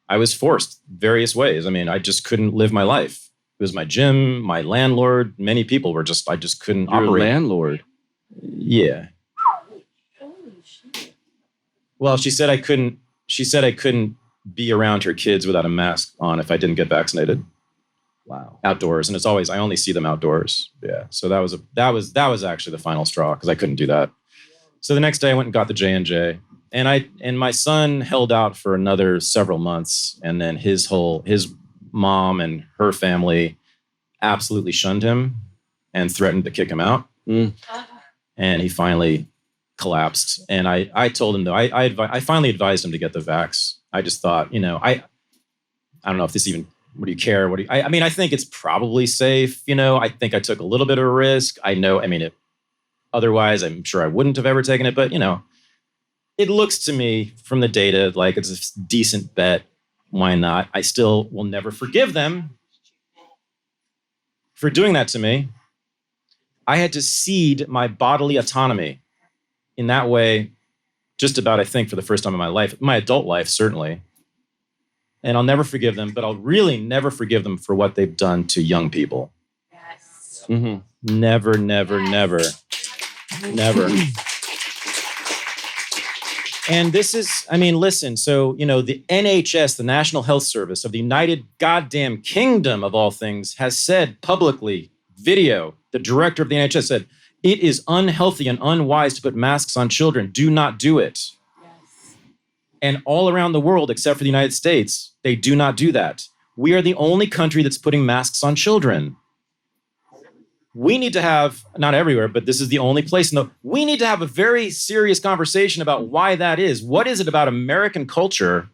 I was forced various ways. I mean, I just couldn't live my life. It was my gym, my landlord. Many people were I just couldn't operate. Your landlord? Yeah. Well, she said I couldn't be around her kids without a mask on if I didn't get vaccinated. Wow. Outdoors, and I only see them outdoors. Yeah. So that was actually the final straw because I couldn't do that. So the next day I went and got the J&J, and my son held out for another several months, and then his mom and her family absolutely shunned him and threatened to kick him out. And he finally collapsed. And I told him, though, I finally advised him to get the vax. I just thought, I don't know if this even, what do you care? I mean, I think it's probably safe. I think I took a little bit of a risk. Otherwise, I'm sure I wouldn't have ever taken it. But, it looks to me from the data like it's a decent bet. Why not? I still will never forgive them for doing that to me. I had to cede my bodily autonomy in that way, just about, I think, for the first time in my life, my adult life, certainly. And I'll never forgive them, but I'll really never forgive them for what they've done to young people. Yes. Mm-hmm. Never. And this is, I mean, listen, so, the NHS, the National Health Service of the United Goddamn Kingdom of all things, has said publicly, the director of the NHS said, it is unhealthy and unwise to put masks on children. Do not do it. Yes. And all around the world, except for the United States, they do not do that. We are the only country that's putting masks on children. We need to have, not everywhere, but this is the only place, we need to have a very serious conversation about why that is. What is it about American culture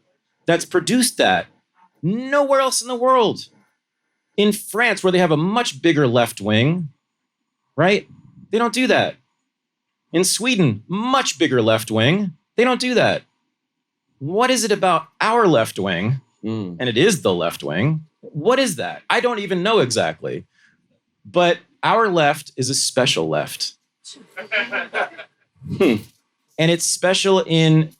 that's produced that? Nowhere else in the world. In France, where they have a much bigger left wing, right? They don't do that. In Sweden, much bigger left wing. They don't do that. What is it about our left wing? And it is the left wing. What is that? I don't even know exactly. But our left is a special left. And it's special in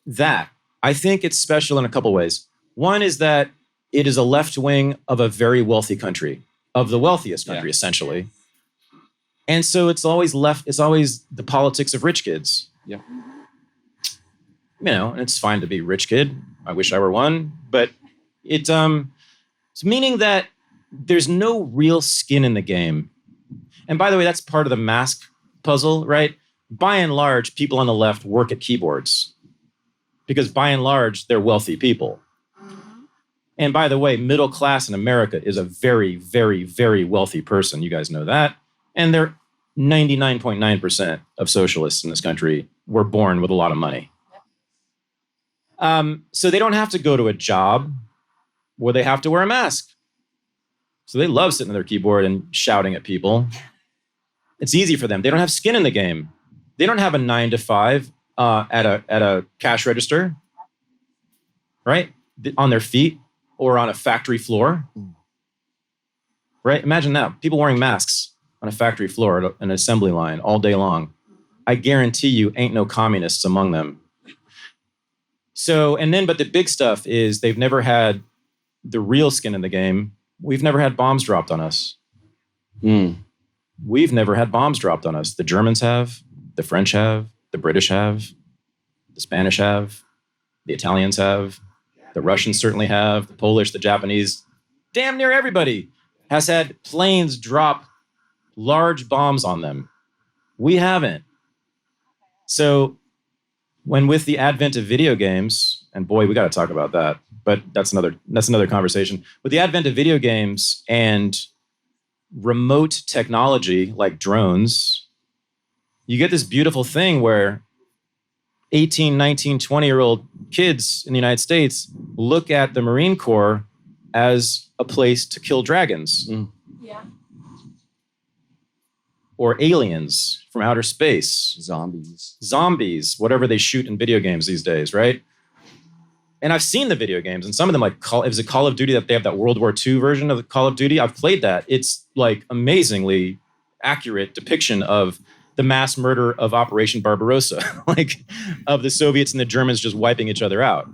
that. I think it's special in a couple ways. One is that it is a left wing of a very wealthy country, of the wealthiest country, essentially. And so it's always the politics of rich kids. Yeah. And it's fine to be a rich kid. I wish I were one. But it's meaning that there's no real skin in the game. And by the way, that's part of the mask puzzle, right? By and large, people on the left work at keyboards because by and large, they're wealthy people. And by the way, middle class in America is a very, very, very wealthy person. You guys know that. And they're 99.9% of socialists in this country were born with a lot of money. So they don't have to go to a job where they have to wear a mask. So they love sitting at their keyboard and shouting at people. It's easy for them. They don't have skin in the game. They don't have a 9 to 5 at a cash register, right? On their feet or on a factory floor, right? Imagine that. People wearing masks on a factory floor at an assembly line all day long. I guarantee you ain't no communists among them. So, but the big stuff is they've never had the real skin in the game. We've never had bombs dropped on us. We've never had bombs dropped on us. The Germans have, the French have, the British have, the Spanish have, the Italians have, the Russians certainly have, the Polish, the Japanese. Damn near everybody has had planes drop large bombs on them. We haven't. So when with the advent of video games, and boy, we got to talk about that, but that's another conversation. With the advent of video games and remote technology like drones, you get this beautiful thing where 18, 19, 20-year-old kids in the United States look at the Marine Corps as a place to kill dragons. Yeah. Or aliens from outer space. Zombies, whatever they shoot in video games these days, right? And I've seen the video games, and some of them, like, is it Call of Duty, that they have that World War II version of Call of Duty? I've played that. It's like amazingly accurate depiction of the mass murder of Operation Barbarossa, like of the Soviets and the Germans just wiping each other out.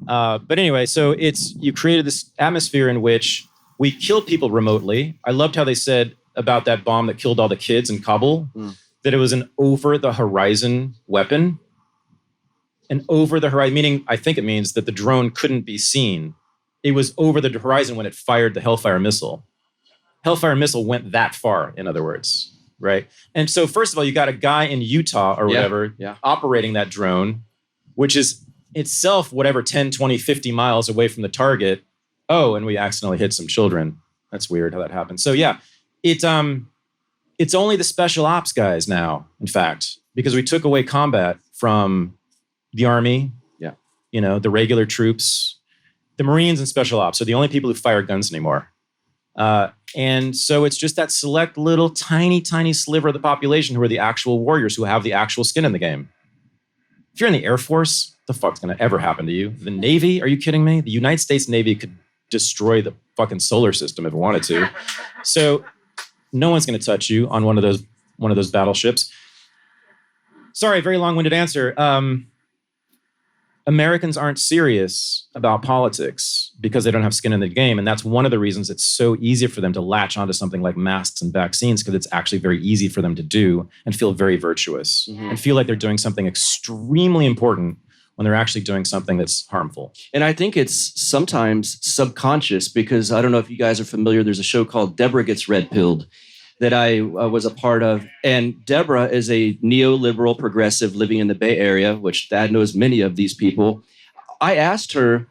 But anyway, so you created this atmosphere in which we kill people remotely. I loved how they said about that bomb that killed all the kids in Kabul, that it was an over-the-horizon weapon. An over-the-horizon, meaning I think it means that the drone couldn't be seen. It was over the horizon when it fired the Hellfire missile. Hellfire missile went that far, in other words, right? And so first of all, you got a guy in Utah or whatever operating that drone, which is itself whatever 10, 20, 50 miles away from the target. Oh, and we accidentally hit some children. That's weird how that happened. So yeah, it's only the special ops guys now, in fact, because we took away combat from the Army, the regular troops. The Marines and special ops are the only people who fire guns anymore. And so it's just that select little tiny, tiny sliver of the population who are the actual warriors, who have the actual skin in the game. If you're in the Air Force, what the fuck's going to ever happen to you? The Navy? Are you kidding me? The United States Navy could destroy the fucking solar system if it wanted to. So no one's going to touch you on one of those battleships. Sorry, very long-winded answer. Americans aren't serious about politics because they don't have skin in the game. And that's one of the reasons it's so easy for them to latch onto something like masks and vaccines, because it's actually very easy for them to do and feel very virtuous and feel like they're doing something extremely important when they're actually doing something that's harmful. And I think it's sometimes subconscious, because I don't know if you guys are familiar. There's a show called Deborah Gets Red Pilled that I was a part of. And Deborah is a neoliberal progressive living in the Bay Area, which Thad knows many of these people. I asked her,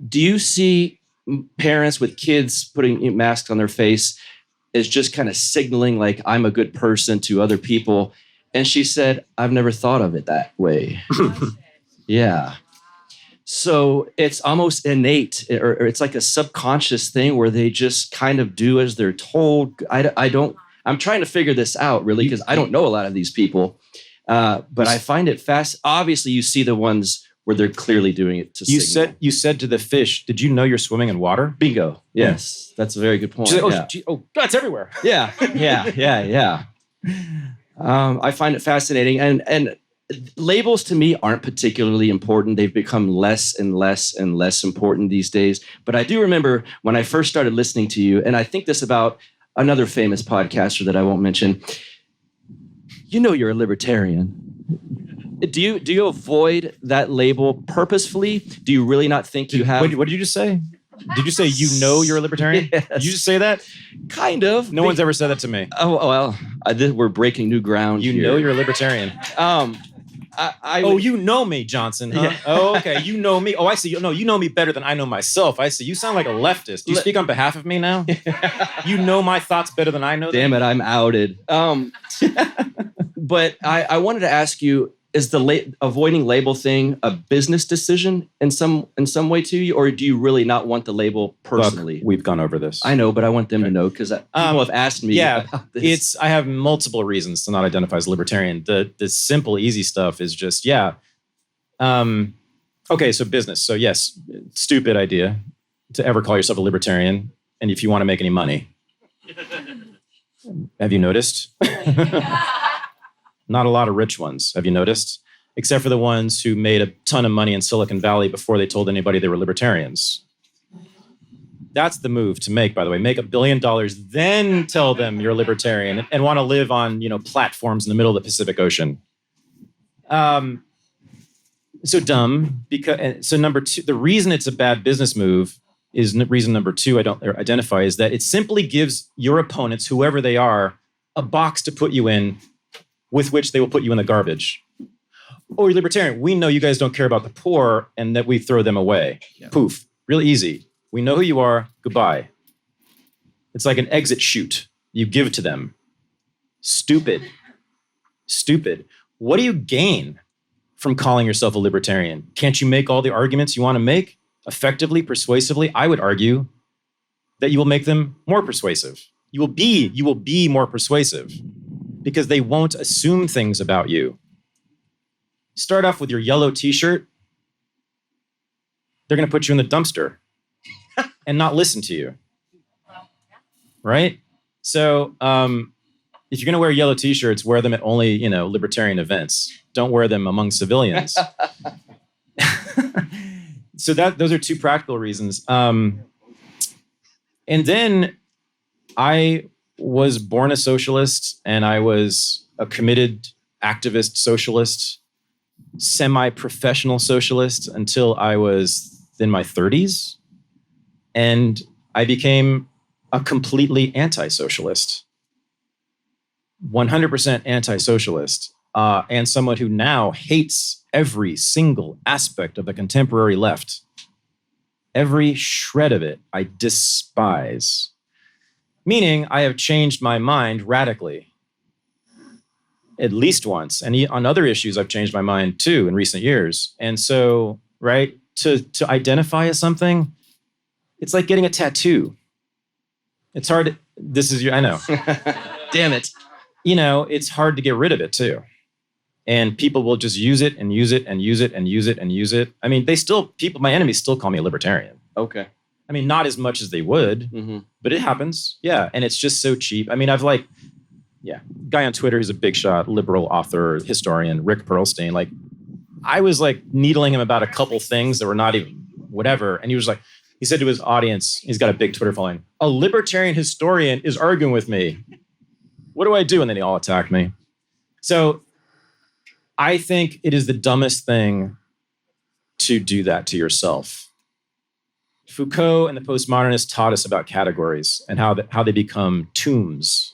do you see parents with kids putting masks on their face as just kind of signaling like I'm a good person to other people? And she said, I've never thought of it that way. Yeah. So it's almost innate, or it's like a subconscious thing where they just kind of do as they're told. I'm trying to figure this out really, because I don't know a lot of these people. But I find it fast. Obviously you see the ones where they're clearly doing it to signal. You said to the fish, did you know you're swimming in water? Bingo. Yes. That's a very good point. She's like, yeah. God, it's everywhere. Yeah. I find it fascinating. And labels to me aren't particularly important. They've become less and less and less important these days. But I do remember when I first started listening to you, and I think this about another famous podcaster that I won't mention. You know you're a libertarian. Do you avoid that label purposefully? Do you really not think you have? What did you just say? Did you say you know you're a libertarian? Yes. Did you just say that? Kind of. No one's ever said that to me. Oh, well, we're breaking new ground You here. know you're a libertarian. You know me, Johnson, huh? Yeah. Oh, okay. You know me. Oh, I see. No, you know me better than I know myself. I see. You sound like a leftist. Do you speak on behalf of me now? You know my thoughts better than I know them? Damn it, I'm outed. But I wanted to ask you, is the avoiding label thing a business decision in some way to you, or do you really not want the label personally? Look, we've gone over this. I know, but I want them to know, because people have asked me about this. I have multiple reasons to not identify as libertarian. The simple, easy stuff is just, okay, so business. So yes, stupid idea to ever call yourself a libertarian, and if you want to make any money. Have you noticed? Not a lot of rich ones, have you noticed? Except for the ones who made a ton of money in Silicon Valley before they told anybody they were libertarians. That's the move to make, by the way. Make $1 billion, then tell them you're a libertarian and want to live on, platforms in the middle of the Pacific Ocean. So dumb. So number two, the reason it's a bad business move is reason number two I don't identify is that it simply gives your opponents, whoever they are, a box to put you in with which they will put you in the garbage. Oh, you're libertarian. We know you guys don't care about the poor and that we throw them away. Yeah. Poof. Really easy. We know who you are. Goodbye. It's like an exit chute you give to them. Stupid. What do you gain from calling yourself a libertarian? Can't you make all the arguments you want to make effectively, persuasively? I would argue that you will make them more persuasive. You will be more persuasive, because they won't assume things about you. Start off with your yellow t-shirt. They're going to put you in the dumpster and not listen to you. Right? So if you're going to wear yellow t-shirts, wear them at only, libertarian events. Don't wear them among civilians. So those are two practical reasons. And then I was born a socialist, and I was a committed activist socialist, semi-professional socialist until I was in my 30s. And I became a completely anti-socialist, 100% anti-socialist, and someone who now hates every single aspect of the contemporary left. Every shred of it I despise. Meaning I have changed my mind radically. At least once. And on other issues, I've changed my mind too in recent years. And so, right, to identify as something, it's like getting a tattoo. It's hard. I know. Damn it. It's hard to get rid of it too. And people will just use it and use it and use it and use it and use it. I mean, my enemies still call me a libertarian. Okay. I mean, not as much as they would, but it happens. Yeah. And it's just so cheap. I mean, guy on Twitter who's a big shot, liberal author, historian, Rick Perlstein, I was like needling him about a couple things that were not even whatever. And he said to his audience, he's got a big Twitter following, a libertarian historian is arguing with me. What do I do? And then they all attacked me. So I think it is the dumbest thing to do that to yourself. Foucault and the postmodernists taught us about categories and how they become tombs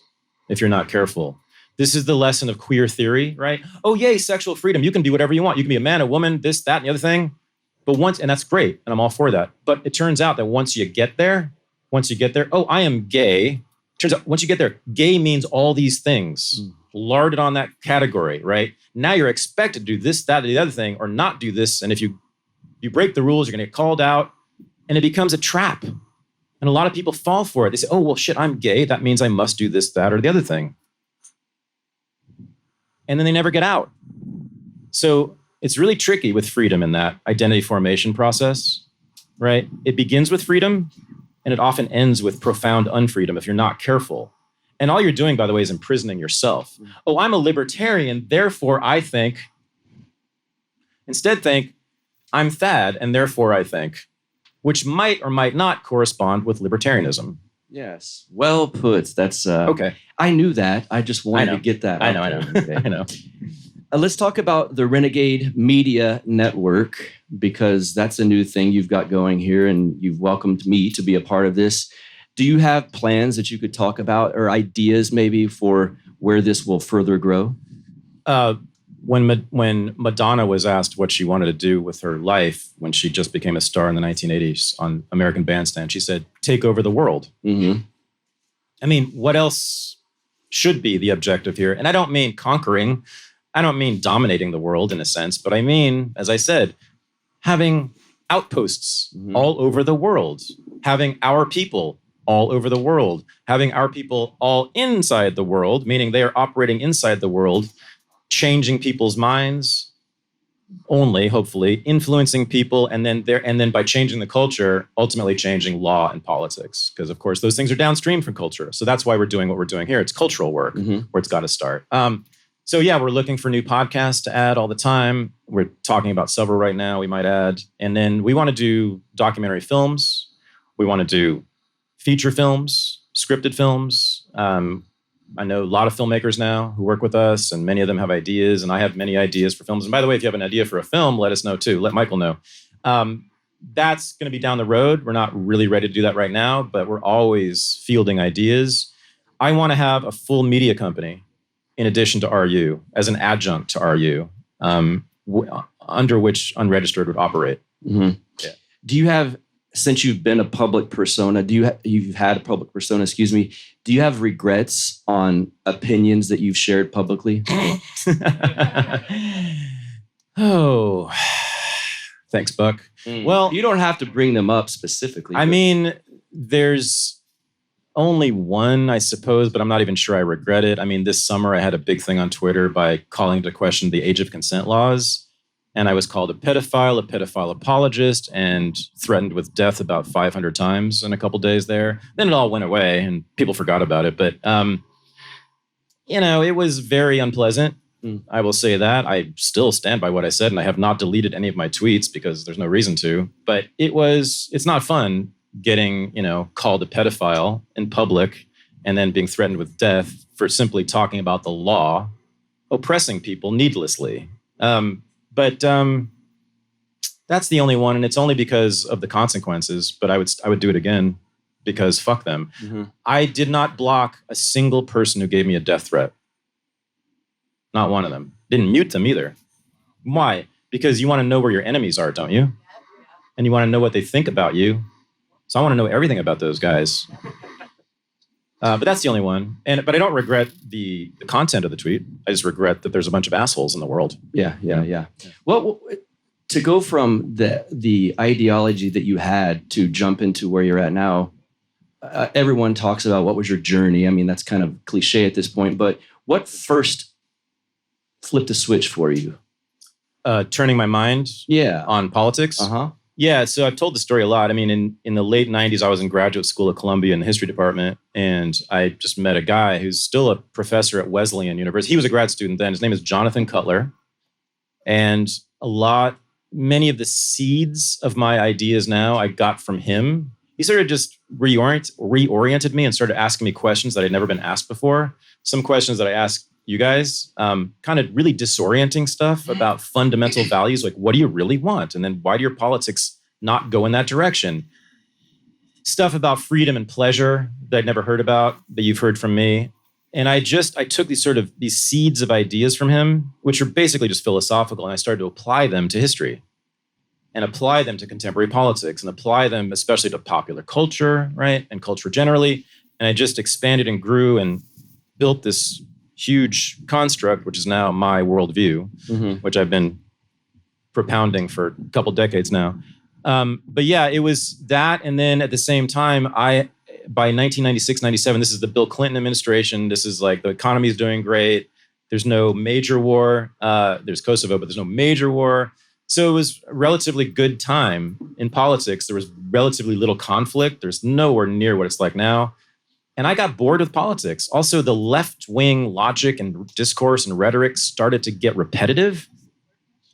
if you're not careful. This is the lesson of queer theory, right? Oh, yay, sexual freedom. You can be whatever you want. You can be a man, a woman, this, that, and the other thing. But and that's great, and I'm all for that. But it turns out that once you get there, oh, I am gay. Turns out once you get there, gay means all these things, larded on that category, right? Now you're expected to do this, that, or the other thing, or not do this. And if you break the rules, you're going to get called out, and it becomes a trap. And a lot of people fall for it. They say, oh, well, shit, I'm gay. That means I must do this, that, or the other thing. And then they never get out. So it's really tricky with freedom in that identity formation process, right? It begins with freedom, and it often ends with profound unfreedom if you're not careful. And all you're doing, by the way, is imprisoning yourself. Oh, I'm a libertarian, therefore I think. Instead think, I'm Thad, and therefore I think, which might or might not correspond with libertarianism. Yes. Well put. That's okay. I knew that. I just wanted to get that. I know. I know. Let's talk about the Renegade Media Network, because that's a new thing you've got going here, and you've welcomed me to be a part of this. Do you have plans that you could talk about, or ideas maybe for where this will further grow? When Madonna was asked what she wanted to do with her life when she just became a star in the 1980s on American Bandstand, she said, take over the world. Mm-hmm. I mean, what else should be the objective here? And I don't mean conquering. I don't mean dominating the world in a sense, but I mean, as I said, having outposts all over the world, having our people all over the world, having our people all inside the world, meaning they are operating inside the world, changing people's minds only, hopefully, influencing people, and then by changing the culture, ultimately changing law and politics. Because, of course, those things are downstream from culture. So that's why we're doing what we're doing here. It's cultural work where it's got to start. So yeah, we're looking for new podcasts to add all the time. We're talking about several right now, we might add. And then we want to do documentary films. We want to do feature films, scripted films. I know a lot of filmmakers now who work with us, and many of them have ideas, and I have many ideas for films. And by the way, if you have an idea for a film, let us know too. Let Michael know. That's going to be down the road. We're not really ready to do that right now, but we're always fielding ideas. I want to have a full media company in addition to RU, as an adjunct to RU, under which Unregistered would operate. Mm-hmm. Yeah. Do you have, since you've been a public persona, you've had a public persona, excuse me, do you have regrets on opinions that you've shared publicly? Oh, thanks, Buck. Well, you don't have to bring them up specifically. I mean, there's only one, I suppose, but I'm not even sure I regret it. I mean, this summer I had a big thing on Twitter by calling into question the age of consent laws. And I was called a pedophile apologist, and threatened with death about 500 times in a couple days there. Then it all went away and people forgot about it. But, it was very unpleasant. I will say that. I still stand by what I said, and I have not deleted any of my tweets because there's no reason to. But it's not fun getting, called a pedophile in public and then being threatened with death for simply talking about the law, oppressing people needlessly. But that's the only one, and it's only because of the consequences. But I would do it again because fuck them. Mm-hmm. I did not block a single person who gave me a death threat. Not one of them. Didn't mute them either. Why? Because you want to know where your enemies are, don't you? And you want to know what they think about you. So I want to know everything about those guys. But that's the only one. But I don't regret the content of the tweet. I just regret that there's a bunch of assholes in the world. Yeah. Well, to go from the ideology that you had to jump into where you're at now, everyone talks about what was your journey. I mean, that's kind of cliche at this point. But what first flipped a switch for you? Turning my mind on politics. Uh-huh. Yeah, so I've told the story a lot. I mean, in the late 90s, I was in graduate school at Columbia in the history department, and I just met a guy who's still a professor at Wesleyan University. He was a grad student then. His name is Jonathan Cutler. And many of the seeds of my ideas now I got from him. He sort of just reoriented me and started asking me questions that I'd never been asked before. Some questions that I asked you guys, kind of really disorienting stuff about fundamental values, like what do you really want? And then why do your politics not go in that direction? Stuff about freedom and pleasure that I'd never heard about, that you've heard from me. And I took these seeds of ideas from him, which are basically just philosophical, and I started to apply them to history and apply them to contemporary politics and apply them especially to popular culture, right? And culture generally. And I just expanded and grew and built this huge construct, which is now my worldview, which I've been propounding for a couple decades now. But yeah, it was that. And then at the same time, by 1996, 97, this is the Bill Clinton administration. This is like the economy is doing great. There's no major war. There's Kosovo, but there's no major war. So it was a relatively good time in politics. There was relatively little conflict. There's nowhere near what it's like now. And I got bored with politics. Also, the left-wing logic and discourse and rhetoric started to get repetitive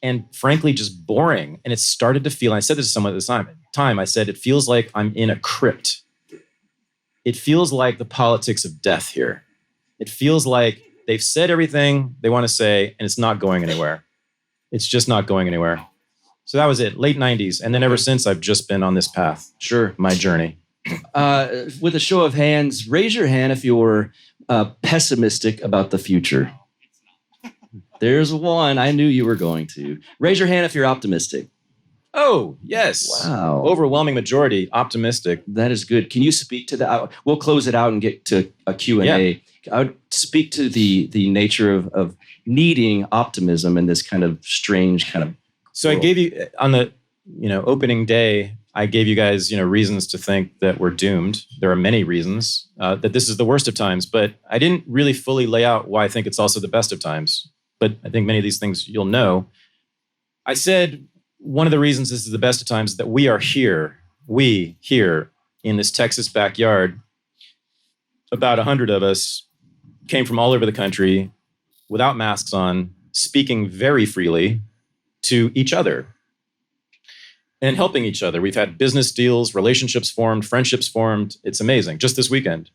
and frankly, just boring. And it started to feel, and I said this to someone at the time, I said, it feels like I'm in a crypt. It feels like the politics of death here. It feels like they've said everything they want to say, and it's not going anywhere. It's just not going anywhere. So that was it, late 90s. And then ever since, I've just been on this path. Sure. My journey. With a show of hands, raise your hand if you're pessimistic about the future. There's one. I knew you were going to. Raise your hand if you're optimistic. Oh, yes. Wow. Overwhelming majority, optimistic. That is good. Can you speak to that? We'll close it out and get to a Q&A. I would speak to the nature of needing optimism in this kind of strange kind of So world. I gave you, on the opening day, I gave you guys reasons to think that we're doomed. There are many reasons that this is the worst of times, but I didn't really fully lay out why I think it's also the best of times. But I think many of these things you'll know. I said one of the reasons this is the best of times is that we here in this Texas backyard, about 100 of us came from all over the country without masks on, speaking very freely to each other and helping each other. We've had business deals, relationships formed, friendships formed. It's amazing, just this weekend.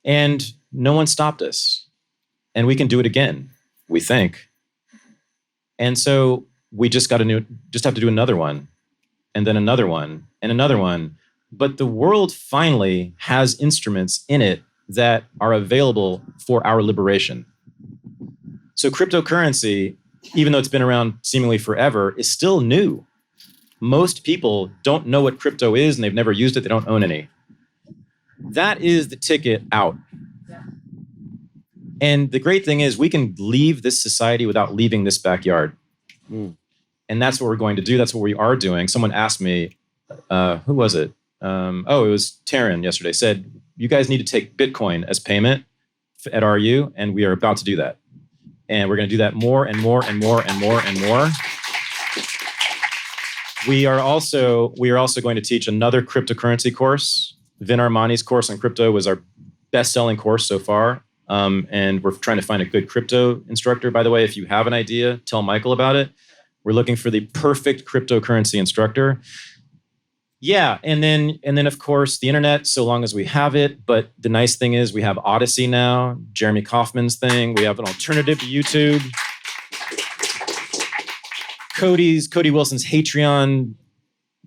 And no one stopped us. And we can do it again, we think. And so we just have to do another one, and then another one, and another one. But the world finally has instruments in it that are available for our liberation. So cryptocurrency, even though it's been around seemingly forever, is still new. Most people don't know what crypto is, and they've never used it. They don't own any. That is the ticket out. And the great thing is we can leave this society without leaving this backyard. And that's what we're going to do. That's what we are doing. Someone asked me, who was it? It was Taryn yesterday, said, you guys need to take Bitcoin as payment at RU, and we are about to do that. And we're going to do that more and more and more and more and more. We are also going to teach another cryptocurrency course. Vin Armani's course on crypto was our best-selling course so far. And we're trying to find a good crypto instructor. By the way, if you have an idea, tell Michael about it. We're looking for the perfect cryptocurrency instructor. Yeah, and then of course the internet, so long as we have it. But the nice thing is we have Odyssey now, Jeremy Kaufman's thing. We have an alternative to YouTube. Cody Wilson's Patreon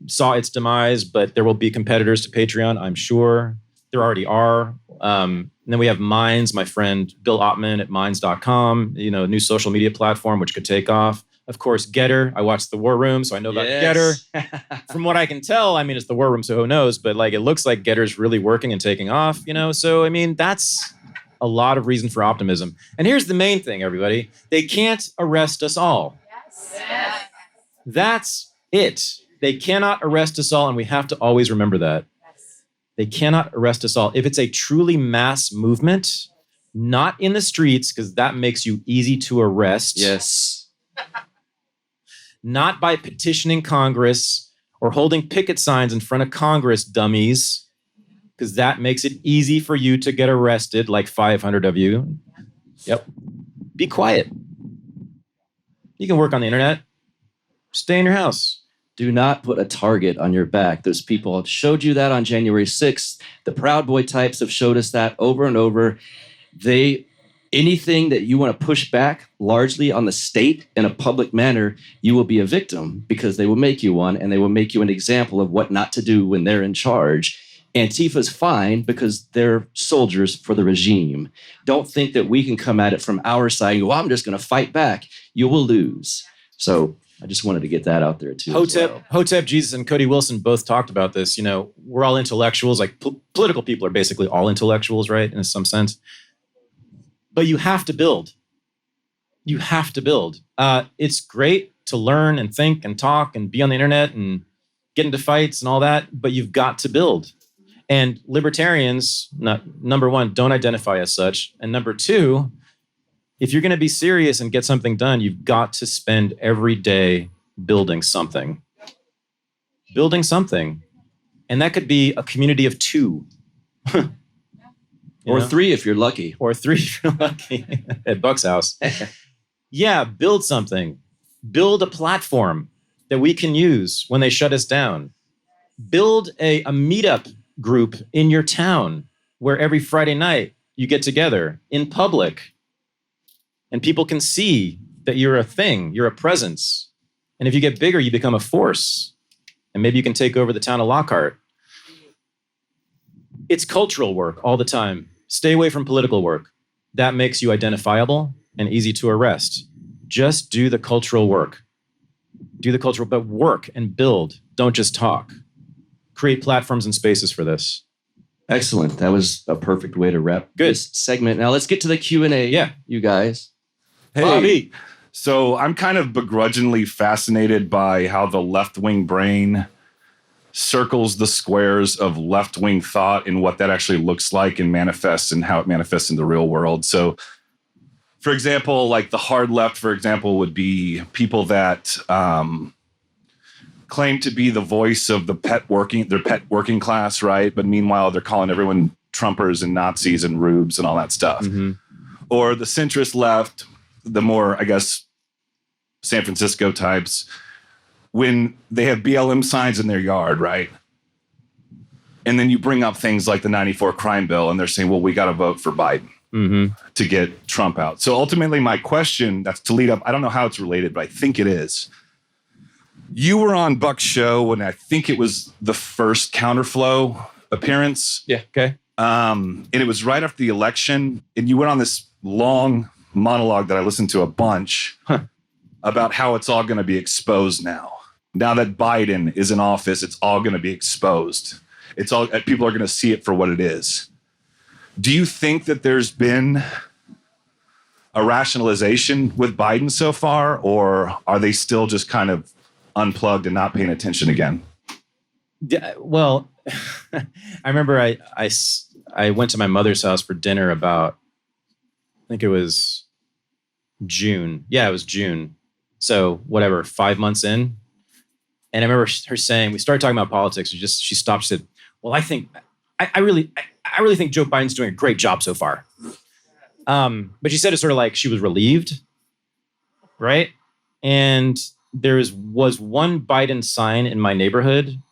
saw its demise, but there will be competitors to Patreon, I'm sure. There already are. And then we have Minds, my friend Bill Ottman at Minds.com, new social media platform which could take off. Of course, Getter. I watched The War Room, so I know about Getter. From what I can tell, it's The War Room, so who knows? But it looks like Getter's really working and taking off, So, that's a lot of reason for optimism. And here's the main thing, everybody. They can't arrest us all. Yes. That's it. They cannot arrest us all, and we have to always remember that. Yes. They cannot arrest us all. If it's a truly mass movement, not in the streets, because that makes you easy to arrest. Yes. Not by petitioning Congress or holding picket signs in front of Congress, dummies, because that makes it easy for you to get arrested, like 500 of you. Yep. Be quiet. You can work on the internet. Stay in your house. Do not put a target on your back. Those people showed you that on January 6th. The Proud Boy types have showed us that over and over. Anything that you want to push back largely on the state in a public manner, you will be a victim because they will make you one, and they will make you an example of what not to do when they're in charge. Antifa's fine because they're soldiers for the regime. Don't think that we can come at it from our side and go, well, I'm just going to fight back. You will lose. So I just wanted to get that out there too. Hotep Jesus and Cody Wilson both talked about this. You know, we're all intellectuals. Like political people are basically all intellectuals, right? In some sense. But you have to build. You have to build. It's great to learn and think and talk and be on the internet and get into fights and all that, but you've got to build. And libertarians, number one, don't identify as such. And number two, if you're going to be serious and get something done, you've got to spend every day building something. Building something. And that could be a community of 2. Or 3 if you're lucky. Or 3 if you're lucky at Buck's house. Yeah, build something. Build a platform that we can use when they shut us down. Build a meetup group in your town where every Friday night you get together in public and people can see that you're a thing, you're a presence. And if you get bigger, you become a force. And maybe you can take over the town of Lockhart. It's cultural work all the time. Stay away from political work. That makes you identifiable and easy to arrest. Just do the cultural work. Do the cultural, but work and build. Don't just talk. Create platforms and spaces for this. Excellent. That was a perfect way to wrap this segment. Now let's get to the Q&A. Yeah. You guys. Hey. Bobby. So I'm kind of begrudgingly fascinated by how the left-wing brain circles the squares of left-wing thought and what that actually looks like and manifests and how it manifests in the real world. So, for example, like the hard left, for example, would be people that claim to be the voice of their pet working class, right? But meanwhile, they're calling everyone Trumpers and Nazis and rubes and all that stuff. Mm-hmm. Or the centrist left, the more, I guess, San Francisco types, when they have BLM signs in their yard, right? And then you bring up things like the 94 crime bill and they're saying, well, we got to vote for Biden to get Trump out. So ultimately my question, that's to lead up, I don't know how it's related, but I think it is. You were on Buck's show when I think it was the first Counterflow appearance. Yeah, okay. And it was right after the election. And you went on this long monologue that I listened to a bunch about how it's all going to be exposed now. Now that Biden is in office, it's all going to be exposed. It's all, people are going to see it for what it is. Do you think that there's been a rationalization with Biden so far, or are they still just kind of unplugged and not paying attention again? Yeah, well, I remember I went to my mother's house for dinner about, I think it was June. Yeah, it was June. So whatever, 5 months in. And I remember her saying, we started talking about politics. She stopped. She said, well, I really think Joe Biden's doing a great job so far. But she said it sort of like she was relieved, right? And there was one Biden sign in my neighborhood.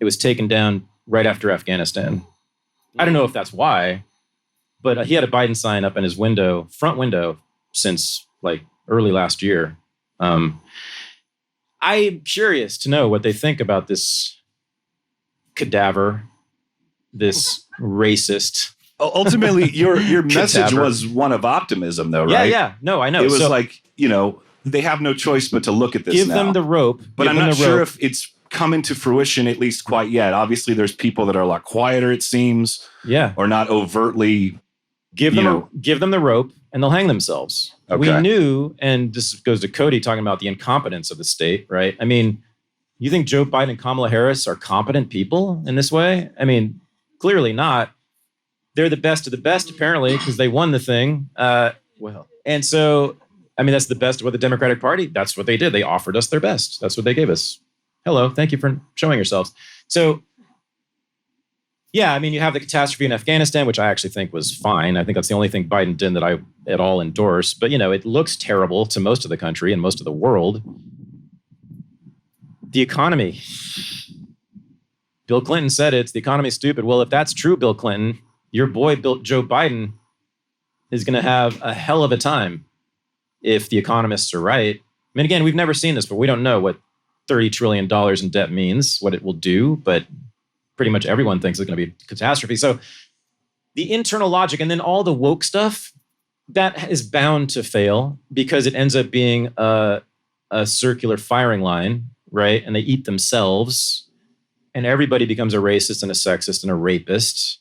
It was taken down right after Afghanistan. I don't know if that's why, but he had a Biden sign up in his front window since like early last year. I'm curious to know what they think about this cadaver, this racist. Ultimately, your message Cadaver. was one of optimism, though, right? Yeah. No, I know. It was like, they have no choice but to look at this give now. them the rope. But give I'm them not the sure rope. if it's come into fruition, at least quite yet. Obviously, there's people that are a lot quieter, it seems. Yeah. Or not overtly. Give them the rope and they'll hang themselves. Okay. We knew, and this goes to Cody talking about the incompetence of the state, right? I mean, you think Joe Biden and Kamala Harris are competent people in this way? I mean, clearly not. They're the best of the best, apparently, because they won the thing. And so, I mean, that's the best of what the Democratic Party, that's what they did. They offered us their best. That's what they gave us. Hello, thank you for showing yourselves. So Yeah, I mean, you have the catastrophe in Afghanistan, which I actually think was fine. I think that's the only thing Biden did that I at all endorse. But, it looks terrible to most of the country and most of the world. The economy. Bill Clinton said it's the economy's stupid. Well, if that's true, Bill Clinton, your boy Joe Biden is going to have a hell of a time if the economists are right. I mean, again, we've never seen this, but we don't know what $30 trillion in debt means, what it will do, but pretty much everyone thinks it's going to be a catastrophe. So the internal logic and then all the woke stuff, that is bound to fail because it ends up being a circular firing line, right? And they eat themselves and everybody becomes a racist and a sexist and a rapist.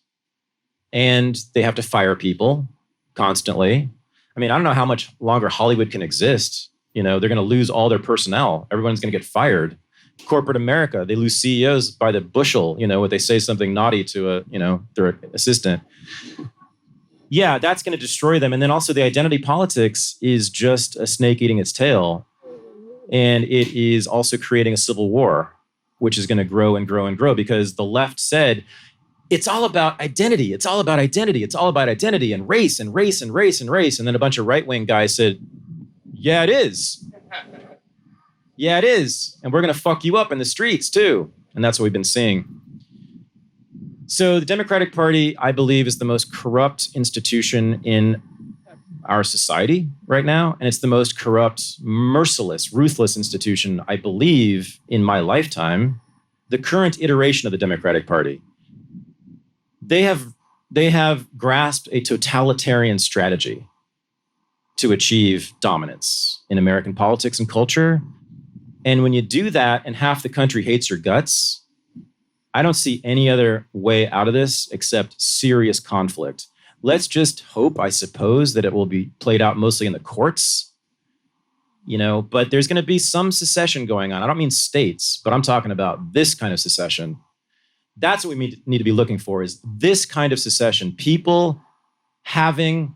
And they have to fire people constantly. I mean, I don't know how much longer Hollywood can exist. They're going to lose all their personnel. Everyone's going to get fired. Corporate America, they lose CEOs by the bushel, when they say something naughty to their assistant. Yeah, that's going to destroy them. And then also the identity politics is just a snake eating its tail. And it is also creating a civil war, which is going to grow and grow and grow because the left said, it's all about identity. It's all about identity. It's all about identity and race and race and race and race. And then a bunch of right-wing guys said, yeah, it is. Yeah, it is. And we're going to fuck you up in the streets too. And that's what we've been seeing. So the Democratic Party, I believe, is the most corrupt institution in our society right now. And it's the most corrupt, merciless, ruthless institution, I believe, in my lifetime. The current iteration of the Democratic Party. They have grasped a totalitarian strategy to achieve dominance in American politics and culture. And when you do that and half the country hates your guts, I don't see any other way out of this except serious conflict. Let's just hope, I suppose, that it will be played out mostly in the courts, but there's going to be some secession going on. I don't mean states, but I'm talking about this kind of secession. That's what we need to be looking for is this kind of secession. People having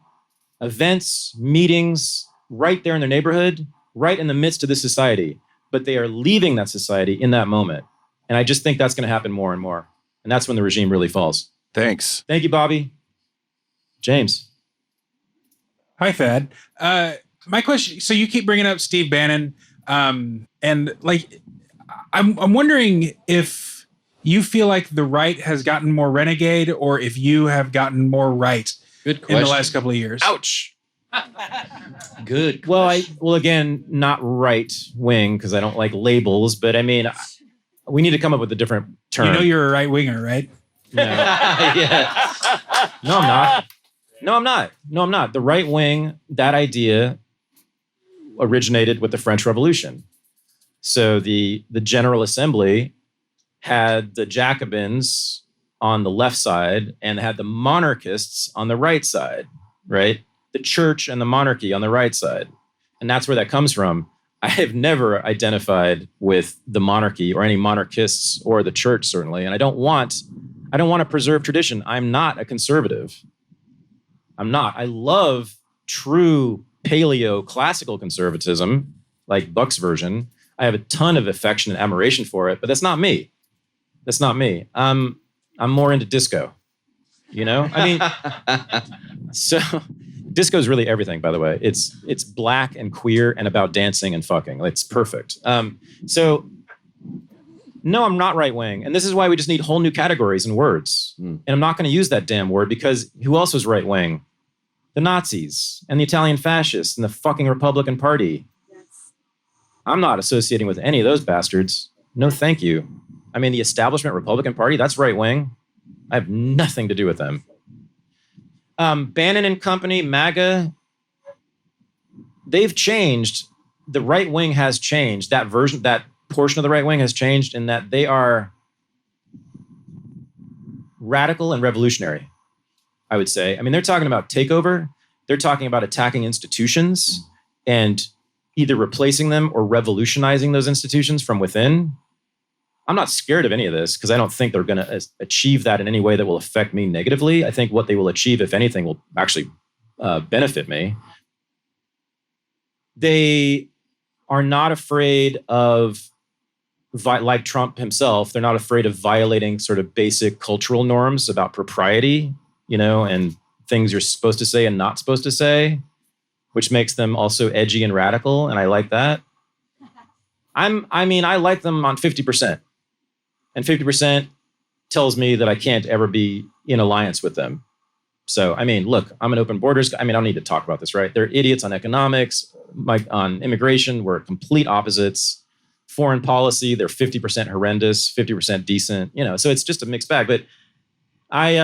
events, meetings right there in their neighborhood, right in the midst of this society. But they are leaving that society in that moment. And I just think that's going to happen more and more. And that's when the regime really falls. Thanks. Thank you, Bobby. James. Hi, Thad. My question, so you keep bringing up Steve Bannon. I'm wondering if you feel like the right has gotten more renegade or if you have gotten more right Good question. in the last couple of years. Ouch. Good. Well, again, not right wing because I don't like labels, but I mean, we need to come up with a different term. You're a right winger, right? No. Yeah. No, I'm not. No, I'm not. The right wing, that idea originated with the French Revolution. So the General Assembly had the Jacobins on the left side and had the monarchists on the right side, right? The church and the monarchy on the right side. And that's where that comes from. I have never identified with the monarchy or any monarchists or the church, certainly. And I don't want to preserve tradition. I'm not a conservative. I'm not. I love true paleo classical conservatism, like Buck's version. I have a ton of affection and admiration for it, but that's not me. That's not me. I'm more into disco. So disco is really everything, by the way. It's black and queer and about dancing and fucking. It's perfect. So no, I'm not right wing. And this is why we just need whole new categories and words. And I'm not going to use that damn word because who else was right wing? The Nazis and the Italian fascists and the fucking Republican Party. Yes. I'm not associating with any of those bastards. No, thank you. I mean, the establishment Republican Party, that's right wing. I have nothing to do with them. Bannon and company, MAGA, they've changed. The right wing has changed. That portion of the right wing has changed in that they are radical and revolutionary, I would say. I mean, they're talking about takeover. They're talking about attacking institutions and either replacing them or revolutionizing those institutions from within. I'm not scared of any of this because I don't think they're going to achieve that in any way that will affect me negatively. I think what they will achieve, if anything, will actually benefit me. They are not afraid of like Trump himself, they're not afraid of violating sort of basic cultural norms about propriety, and things you're supposed to say and not supposed to say, which makes them also edgy and radical. And I like that. I like them on 50%. And 50% tells me that I can't ever be in alliance with them. So, look, I'm an open borders. I don't need to talk about this, right? They're idiots on economics, on immigration. We're complete opposites. Foreign policy, they're 50% horrendous, 50% decent, so it's just a mixed bag. But I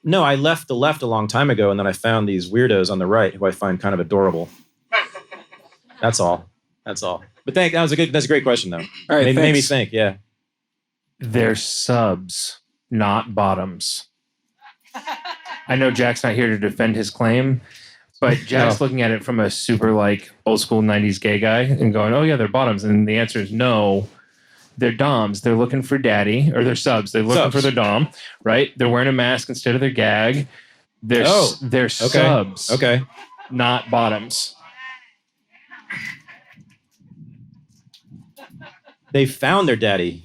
left the left a long time ago, and then I found these weirdos on the right who I find kind of adorable. That's all. But that's a great question, though. All right, made me think, yeah. They're subs, not bottoms. I know Jack's not here to defend his claim, but Jack's looking at it from a super old school 90s gay guy and going, oh yeah, they're bottoms. And the answer is no, they're doms. They're looking for daddy, or they're subs. They're looking for their dom, right? They're wearing a mask instead of their gag. They're subs, not bottoms. They found their daddy.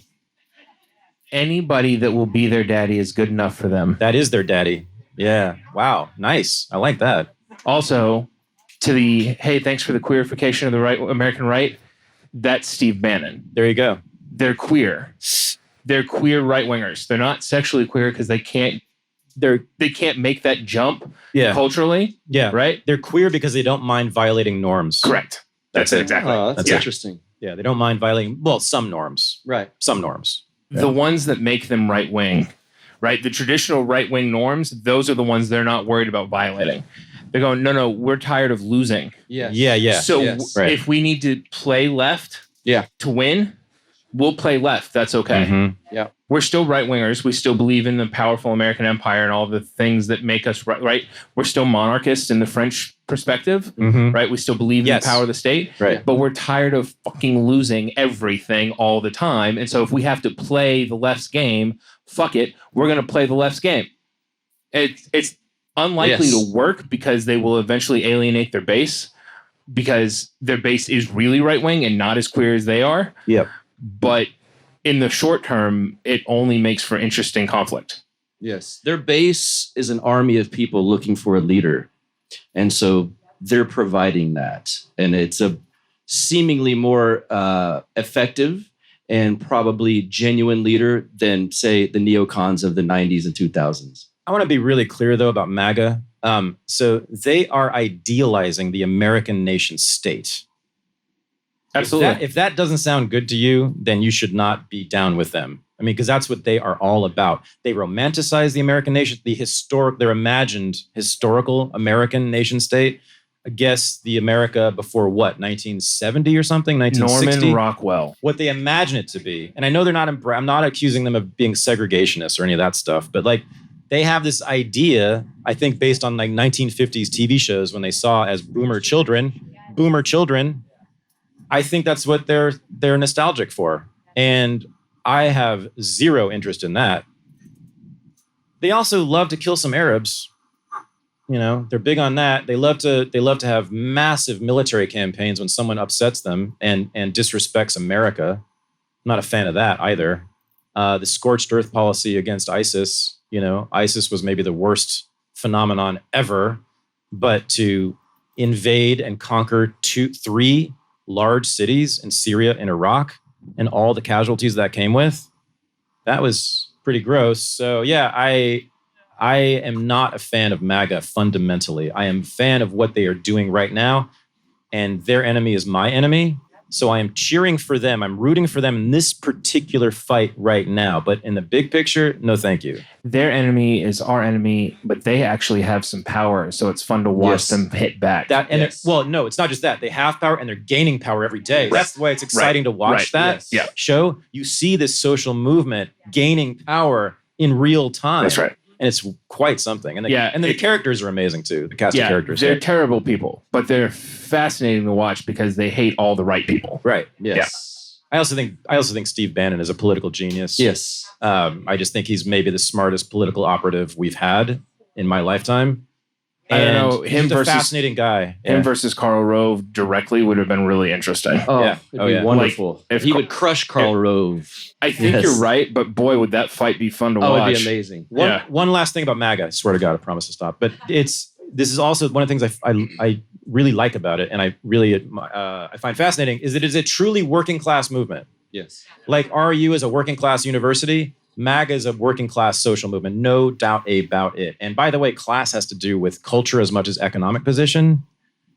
Anybody that will be their daddy is good enough for them. That is their daddy. Yeah. Wow. Nice. I like that. Also, to the, hey, thanks for the queerification of the right, American right, that's Steve Bannon. There you go. They're queer. They're queer right-wingers. They're not sexually queer because they can't make that jump culturally. Yeah. Right? They're queer because they don't mind violating norms. Correct. That's it. Exactly. Oh, that's interesting. Yeah, they don't mind violating, some norms. Right. Some norms. The ones that make them right-wing, right? The traditional right-wing norms, those are the ones they're not worried about violating. They're going, no, we're tired of losing. Yes. Yeah. So Right. if we need to play left to win, we'll play left. That's okay. Mm-hmm. Yeah. We're still right-wingers. We still believe in the powerful American empire and all the things that make us right. We're still monarchists in the French perspective, right? We still believe in the power of the state, right? But we're tired of fucking losing everything all the time. And so if we have to play the left's game, fuck it, we're going to play the left's game. It's unlikely to work because they will eventually alienate their base because their base is really right-wing and not as queer as they are. Yep. But in the short term, it only makes for interesting conflict. Yes. Their base is an army of people looking for a leader. And so they're providing that. And it's a seemingly more effective and probably genuine leader than, say, the neocons of the 90s and 2000s. I want to be really clear, though, about MAGA. So they are idealizing the American nation state. Absolutely. If that doesn't sound good to you, then you should not be down with them. Because that's what they are all about. They romanticize the American nation, their imagined historical American nation state. I guess the America before what, 1970 or something, 1960? Norman Rockwell. What they imagine it to be. And I know I'm not accusing them of being segregationists or any of that stuff, but they have this idea, I think based on 1950s TV shows when they saw as boomer children, I think that's what they're nostalgic for. And I have zero interest in that. They also love to kill some Arabs. They're big on that. They love to have massive military campaigns when someone upsets them and disrespects America. I'm not a fan of that either. The scorched earth policy against ISIS. ISIS was maybe the worst phenomenon ever, but to invade and conquer 3 large cities in Syria and Iraq and all the casualties that came with, that was pretty gross. So yeah, I am not a fan of MAGA fundamentally. I am a fan of what they are doing right now, and their enemy is my enemy. So I am cheering for them. I'm rooting for them in this particular fight right now. But in the big picture, no thank you. Their enemy is our enemy, but they actually have some power. So it's fun to watch them hit back. No, it's not just that. They have power and they're gaining power every day. That's the way it's exciting to watch that show. You see this social movement gaining power in real time. That's right. And it's quite something. And the characters are amazing too. The cast of characters. They're terrible people, but they're fascinating to watch because they hate all the right people. Right. Yes. Yeah. I also think Steve Bannon is a political genius. Yes. I just think he's maybe the smartest political operative we've had in my lifetime. I don't know. he's Him a versus fascinating guy. him versus Karl Rove directly would have been really interesting. Oh, Yeah. it'd Oh, be yeah. wonderful. Like, if he Car- would crush Karl Rove. I think Yes. you're right, but boy, would that fight be fun to Oh, watch. it'd be amazing. One last thing about MAGA. I swear to God, I promise to stop. But this is also one of the things I really like about it, and I really I find fascinating, is that it is a truly working class movement. Yes. Like RU is a working class university. MAGA is a working class social movement, no doubt about it. And by the way, class has to do with culture as much as economic position.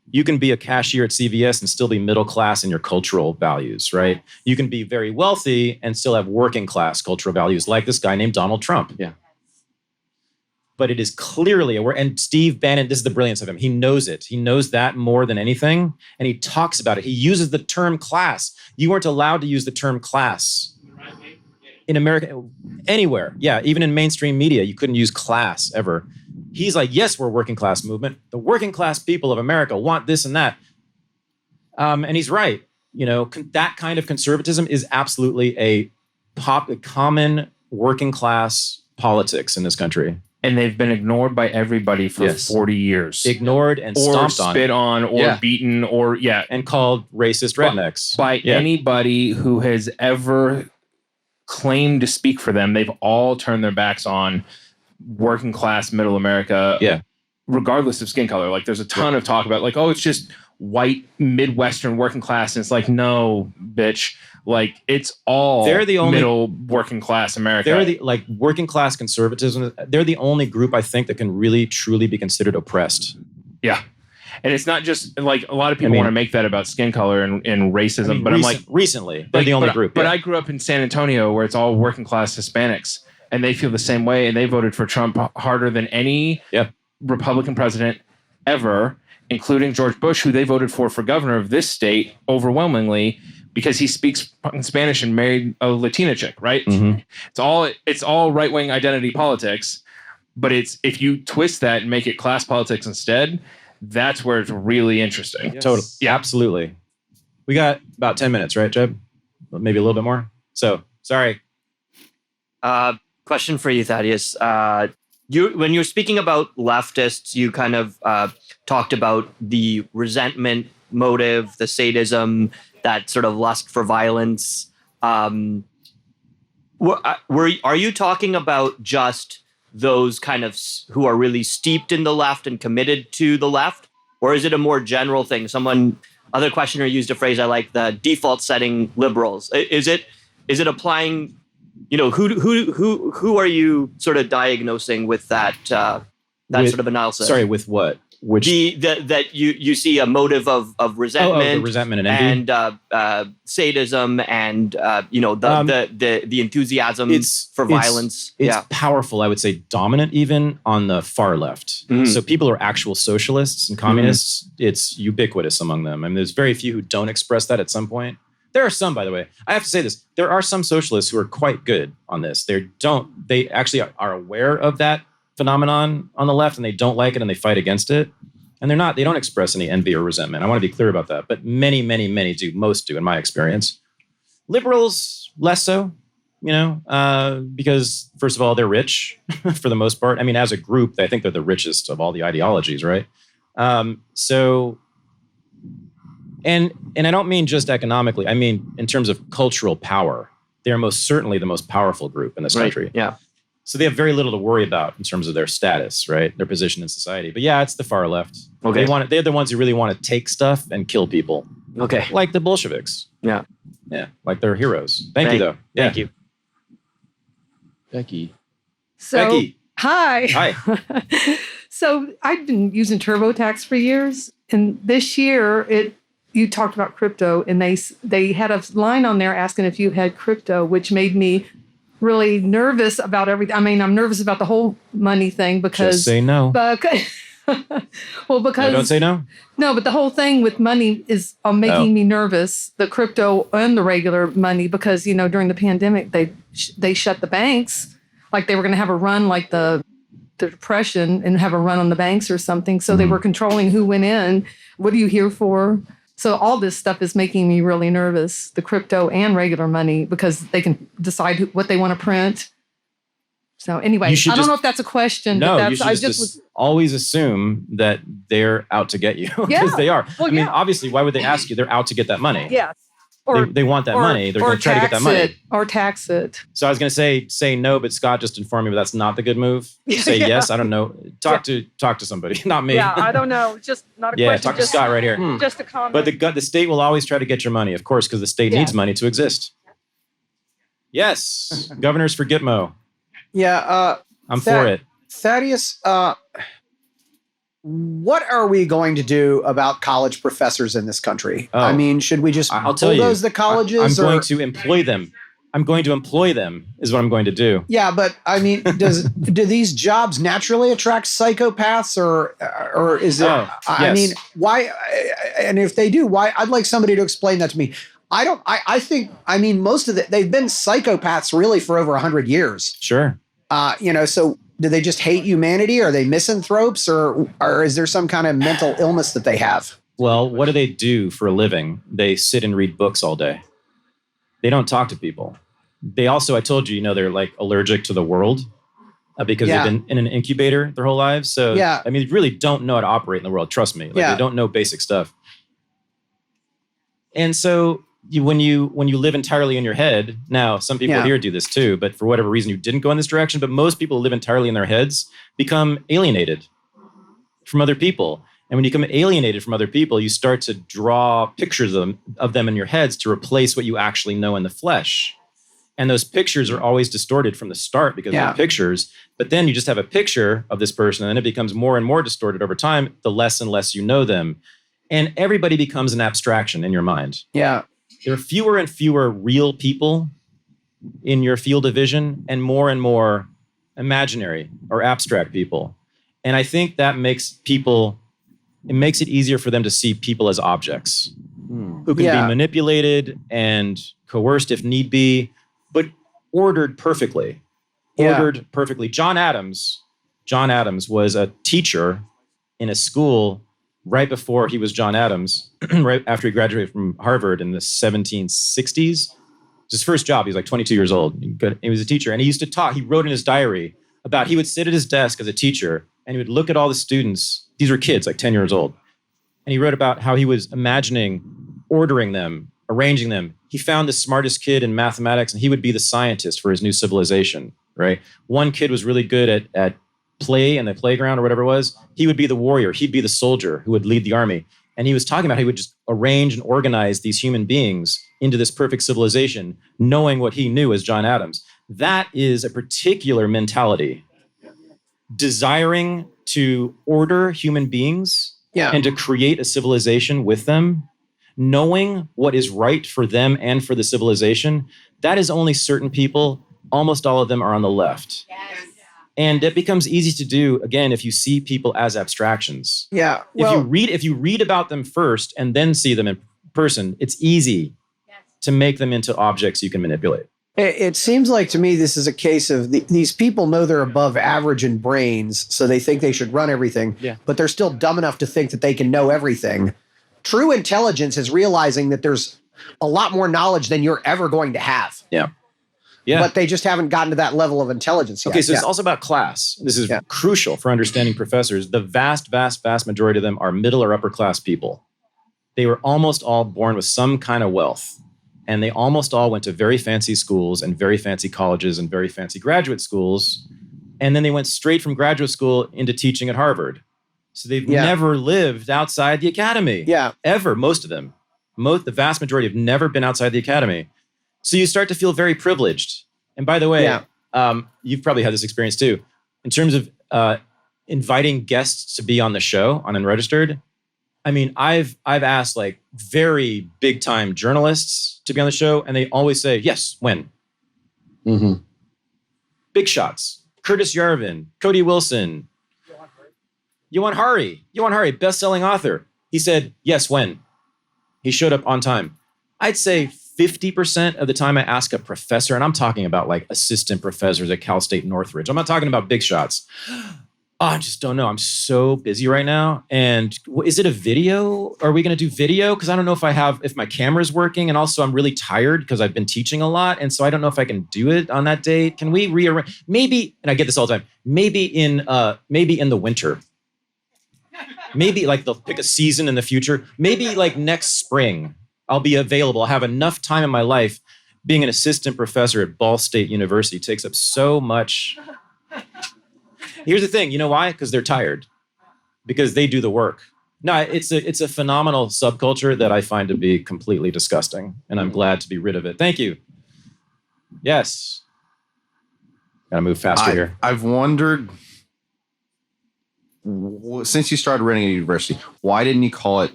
You can be a cashier at CVS and still be middle class in your cultural values, right? You can be very wealthy and still have working class cultural values, like this guy named Donald Trump. Yeah. But it is clearly and Steve Bannon, this is the brilliance of him. He knows it. He knows that more than anything. And he talks about it. He uses the term class. You weren't allowed to use the term class in America, anywhere. Yeah, even in mainstream media, you couldn't use class ever. He's like, yes, we're a working class movement. The working class people of America want this and that. And he's right. You know, that kind of conservatism is absolutely a common working class politics in this country. And they've been ignored by everybody for Yes. 40 years. Ignored and or stomped on. spit on, or Yeah. beaten, or And called racist rednecks. by Yeah. anybody who has ever claimed to speak for them. They've all turned their backs on working class middle America. Yeah. Regardless of skin color. Like there's a ton of talk about like, oh, it's just white Midwestern working class. And it's like, no, bitch. Like it's all They're the only- middle working class America. They're the working class conservatism. They're the only group I think that can really truly be considered oppressed. Yeah. And it's not just like a lot of people I mean- want to make that about skin color and racism, but I'm like, recently, they're the only group. But yeah. I grew up in San Antonio where it's all working class Hispanics and they feel the same way and they voted for Trump harder than any Republican president ever, including George Bush, who they voted for governor of this state overwhelmingly because he speaks fucking Spanish and married a Latina chick, right? Mhm. It's all right-wing identity politics, but it's if you twist that and make it class politics instead, that's where it's really interesting. Yes. Totally. Yeah, absolutely. We got about 10 minutes, right, Jeb? Maybe a little bit more. So, sorry. Question for you, Thaddeus. When you're speaking about leftists, you kind of talked about the resentment motive, the sadism, that sort of lust for violence. Are you talking about just those kind of who are really steeped in the left and committed to the left? Or is it a more general thing? Other questioner used a phrase I like, the default setting liberals. Is it applying, who are you sort of diagnosing with that sort of analysis? Sorry, with what? Which That you see a motive of resentment, the resentment and envy, and sadism, and the enthusiasm for violence. It's powerful. I would say dominant even on the far left. Mhm. So people who are actual socialists and communists. It's ubiquitous among them. I mean, there's very few who don't express that at some point. There are some, by the way. I have to say this: there are some socialists who are quite good on this. They actually are aware of that phenomenon on the left and they don't like it and they fight against it. And they don't express any envy or resentment. I want to be clear about that. But many, many, many do. Most do, in my experience. Liberals, less so, because first of all, they're rich for the most part. I mean, as a group, I think they're the richest of all the ideologies, right? And I don't mean just economically. I mean, in terms of cultural power, they are most certainly the most powerful group in this country. Yeah. So they have very little to worry about in terms of their status, right? Their position in society. But yeah, it's the far left. Okay. They're the ones who really want to take stuff and kill people, Okay. like the Bolsheviks. Yeah. Yeah, like they're heroes. Thank you, though. Yeah. Thank you. Becky. So, Becky. hi. Hi. So I've been using TurboTax for years, and this year you talked about crypto, and they had a line on there asking if you had crypto, which made me really nervous about everything. I mean, I'm nervous about the whole money thing because Just say no. because Don't say no. No, but the whole thing with money is making me nervous, the crypto and the regular money, because, during the pandemic, they shut the banks. Like they were going to have a run like the Depression and have a run on the banks or something. So they were controlling who went in. What are you here for? So all this stuff is making me really nervous, the crypto and regular money, because they can decide what they want to print. So anyway, You I should don't just- know if that's a question. No, but you that's, should just always assume that they're out to get you because Yeah. they are. Well, I mean, yeah. obviously, why would they ask you? They're out to get that money. yes. They want that money. They're going to try to get that money. Or tax it. So I was going to say no, but Scott just informed me that's not the good move. Say Yeah. yes. I don't know. Talk to somebody, not me. Yeah, I don't know. Just not a Yeah, question. talk to just, Scott right here. Just a comment. But the state will always try to get your money, of course, because the state Yeah. needs money to exist. Yes, governors for Gitmo. Yeah, I'm for it. Thaddeus, what are we going to do about college professors in this country? Oh. I mean, should we just I'll tell you. bulldoze the colleges? I'm or- going to employ them. I'm going to employ them is what I'm going to do. Yeah, but I mean, do these jobs naturally attract psychopaths, or is it? Oh, I yes. mean, why? And if they do, why? I'd like somebody to explain that to me. I don't. I think. I mean, most of they've been psychopaths really for over 100 years. Sure. So do they just hate humanity? Are they misanthropes, or is there some kind of mental illness that they have? Well, what do they do for a living? They sit and read books all day. They don't talk to people. They also, I told you, they're like allergic to the world because Yeah. they've been in an incubator their whole lives. So, Yeah. I mean, they really don't know how to operate in the world. Trust me. Like, Yeah. They don't know basic stuff. And so when you live entirely in your head, now some people Yeah. here do this too, but for whatever reason you didn't go in this direction, but most people who live entirely in their heads become alienated from other people. And when you become alienated from other people, you start to draw pictures of them in your heads to replace what you actually know in the flesh. And those pictures are always distorted from the start because Yeah. they're pictures. But then you just have a picture of this person, and then it becomes more and more distorted over time, the less and less you know them. And everybody becomes an abstraction in your mind. Yeah. There are fewer and fewer real people in your field of vision and more imaginary or abstract people. And I think that makes it easier for them to see people as objects who can Yeah. be manipulated and coerced if need be, but ordered perfectly. Yeah. Ordered perfectly. John Adams was a teacher in a school right before he was John Adams, right after he graduated from Harvard in the 1760s. It was his first job. He was like 22 years old. He was a teacher. And he used to talk. He wrote in his diary about he would sit at his desk as a teacher and he would look at all the students. These were kids, like 10 years old. And he wrote about how he was imagining ordering them, arranging them. He found the smartest kid in mathematics and he would be the scientist for his new civilization, right? One kid was really good at play in the playground or whatever it was. He would be the warrior. He'd be the soldier who would lead the army. And he was talking about how he would just arrange and organize these human beings into this perfect civilization, knowing what he knew as John Adams. That is a particular mentality. Desiring to order human beings Yeah. and to create a civilization with them, knowing what is right for them and for the civilization, that is only certain people. Almost all of them are on the left. And it becomes easy to do, again, if you see people as abstractions. Yeah. If you read about them first and then see them in person, it's easy to make them into objects you can manipulate. It seems like to me this is a case of these people know they're above average in brains, so they think they should run everything, Yeah. but they're still dumb enough to think that they can know everything. True intelligence is realizing that there's a lot more knowledge than you're ever going to have, Yeah. but they just haven't gotten to that level of intelligence yet. Okay, so Yeah. it's also about class. This is Yeah. crucial for understanding professors. The vast majority of them are middle or upper class people. They were almost all born with some kind of wealth. And they almost all went to very fancy schools and very fancy colleges and very fancy graduate schools. And then they went straight from graduate school into teaching at Harvard. So they've Yeah. never lived outside the academy. Yeah. Ever, most of them. The vast majority have never been outside the academy. So you start to feel very privileged. And by the way, you've probably had this experience too. In terms of inviting guests to be on the show on Unregistered, I mean, I've asked like very big time journalists to be on the show, and they always say, yes, when? Mm-hmm. Big shots. Curtis Yarvin, Cody Wilson, Yuan Hari, best-selling author. He said, yes, when? He showed up on time. I'd say 50% of the time I ask a professor, and I'm talking about like assistant professors at Cal State Northridge. I'm not talking about big shots. I just don't know. I'm so busy right now. And is it a video? Are we going to do video? Because I don't know if my camera's working. And also I'm really tired because I've been teaching a lot. And so I don't know if I can do it on that date. Can we rearrange? Maybe, and I get this all the time, maybe in the winter. Maybe like they'll pick a season in the future. Maybe like next spring, I'll be available. I'll have enough time in my life. Being an assistant professor at Ball State University takes up so much. Here's the thing, you know why? Because they're tired. Because they do the work. No, it's a phenomenal subculture that I find to be completely disgusting, and I'm glad to be rid of it. Thank you. Yes. Gotta move faster here. I've wondered, since you started Renegade University, why didn't you call it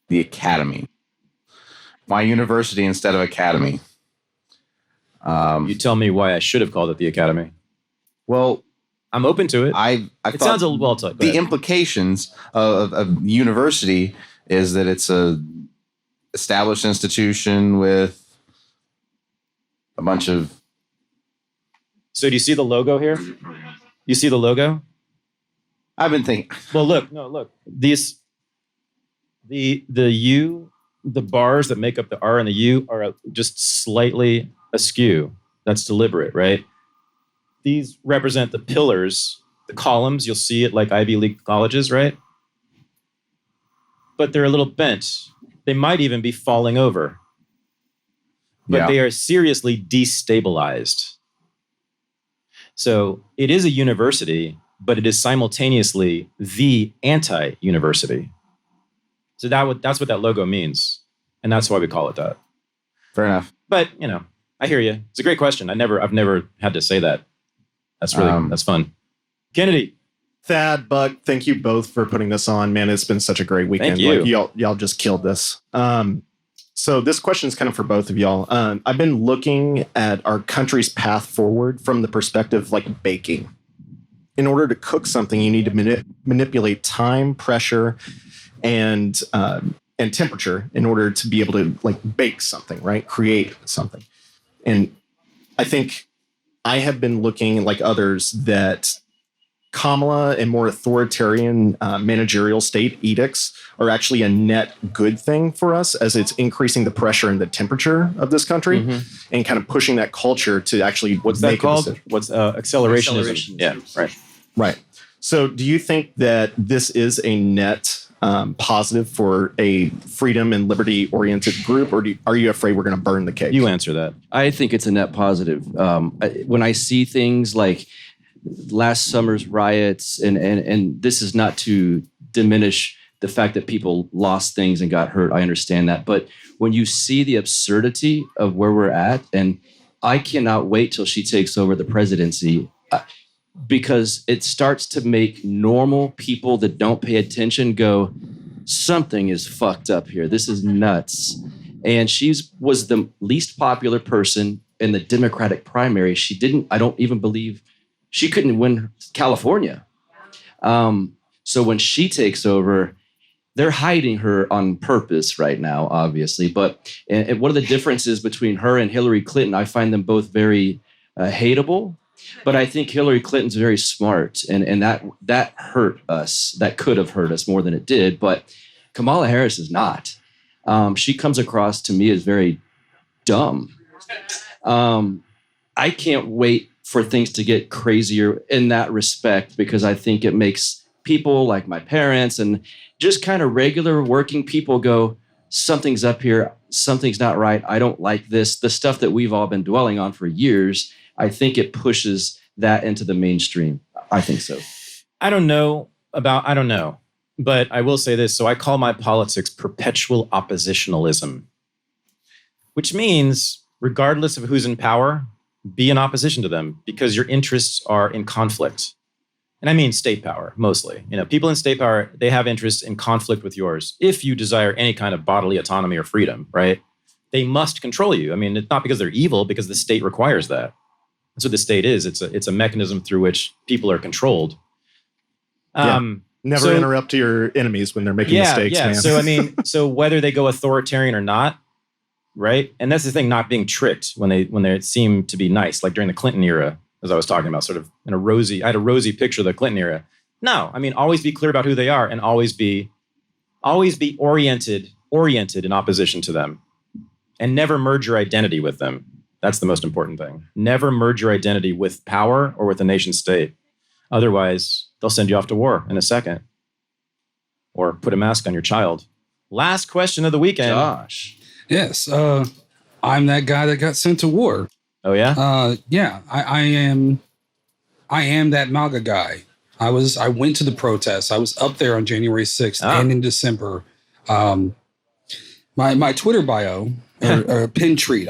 the Academy? Why university instead of academy? You tell me why I should have called it the Academy. Well, I'm open to it. I it thought sounds a little well told. the implications of university is that it's a established institution with a bunch of. So do you see the logo here? You see the logo? I've been thinking. Well, look. The U, the bars that make up the R and the U are just slightly askew. That's deliberate, right? These represent the pillars, the columns. You'll see it like Ivy League colleges, right? But they're a little bent. They might even be falling over. But they are seriously destabilized. So it is a university, but it is simultaneously the anti-university. So that's what that logo means. And that's why we call it that. Fair enough. But, I hear you. It's a great question. I've never had to say that. That's really, that's fun. Kennedy. Thad, Buck, thank you both for putting this on. Man, it's been such a great weekend. Thank you. Like, y'all just killed this. So this question is kind of for both of y'all. I've been looking at our country's path forward from the perspective like baking. In order to cook something, you need to manipulate time, pressure, and temperature in order to be able to like bake something, right? Create something. And I think I have been looking like others that Kamala and more authoritarian managerial state edicts are actually a net good thing for us as it's increasing the pressure and the temperature of this country and kind of pushing that culture to actually What's that called? What's accelerationism? Yeah, right. Right. So do you think that this is a net positive for a freedom and liberty oriented group, or are you afraid we're going to burn the cake? You answer that. I think it's a net positive. When I see things like last summer's riots, and this is not to diminish the fact that people lost things and got hurt. I understand that. But when you see the absurdity of where we're at, and I cannot wait till she takes over the presidency, because it starts to make normal people that don't pay attention go, something is fucked up here. This is nuts. And she was the least popular person in the Democratic primary. I don't even believe she couldn't win California. So when she takes over, they're hiding her on purpose right now, obviously. But and one of the differences between her and Hillary Clinton, I find them both very hateable. But I think Hillary Clinton's very smart, and that hurt us. That could have hurt us more than it did. But Kamala Harris is not. She comes across to me as very dumb. I can't wait for things to get crazier in that respect, because I think it makes people like my parents and just kind of regular working people go, something's up here, something's not right, I don't like this. The stuff that we've all been dwelling on for years, I think it pushes that into the mainstream. I think so. I don't know, but I will say this. So I call my politics perpetual oppositionalism, which means regardless of who's in power, be in opposition to them because your interests are in conflict. And I mean state power, mostly. People in state power, they have interests in conflict with yours. If you desire any kind of bodily autonomy or freedom, right? They must control you. I mean, it's not because they're evil, because the state requires that. That's what the state is. It's a mechanism through which people are controlled. Never interrupt your enemies when they're making mistakes, man. So whether they go authoritarian or not, right? And that's the thing, not being tricked when they seem to be nice, like during the Clinton era. as I was talking about, sort of in I had a rosy picture of the Clinton era. No, I mean, always be clear about who they are and always be oriented in opposition to them, and never merge your identity with them. That's the most important thing. Never merge your identity with power or with the nation state. Otherwise, they'll send you off to war in a second or put a mask on your child. Last question of the weekend. Josh. Yes, I'm that guy that got sent to war. Oh, yeah? Yeah, I am that MAGA guy. I went to the protests. I was up there on January 6th and in December. My Twitter bio or pin tweet.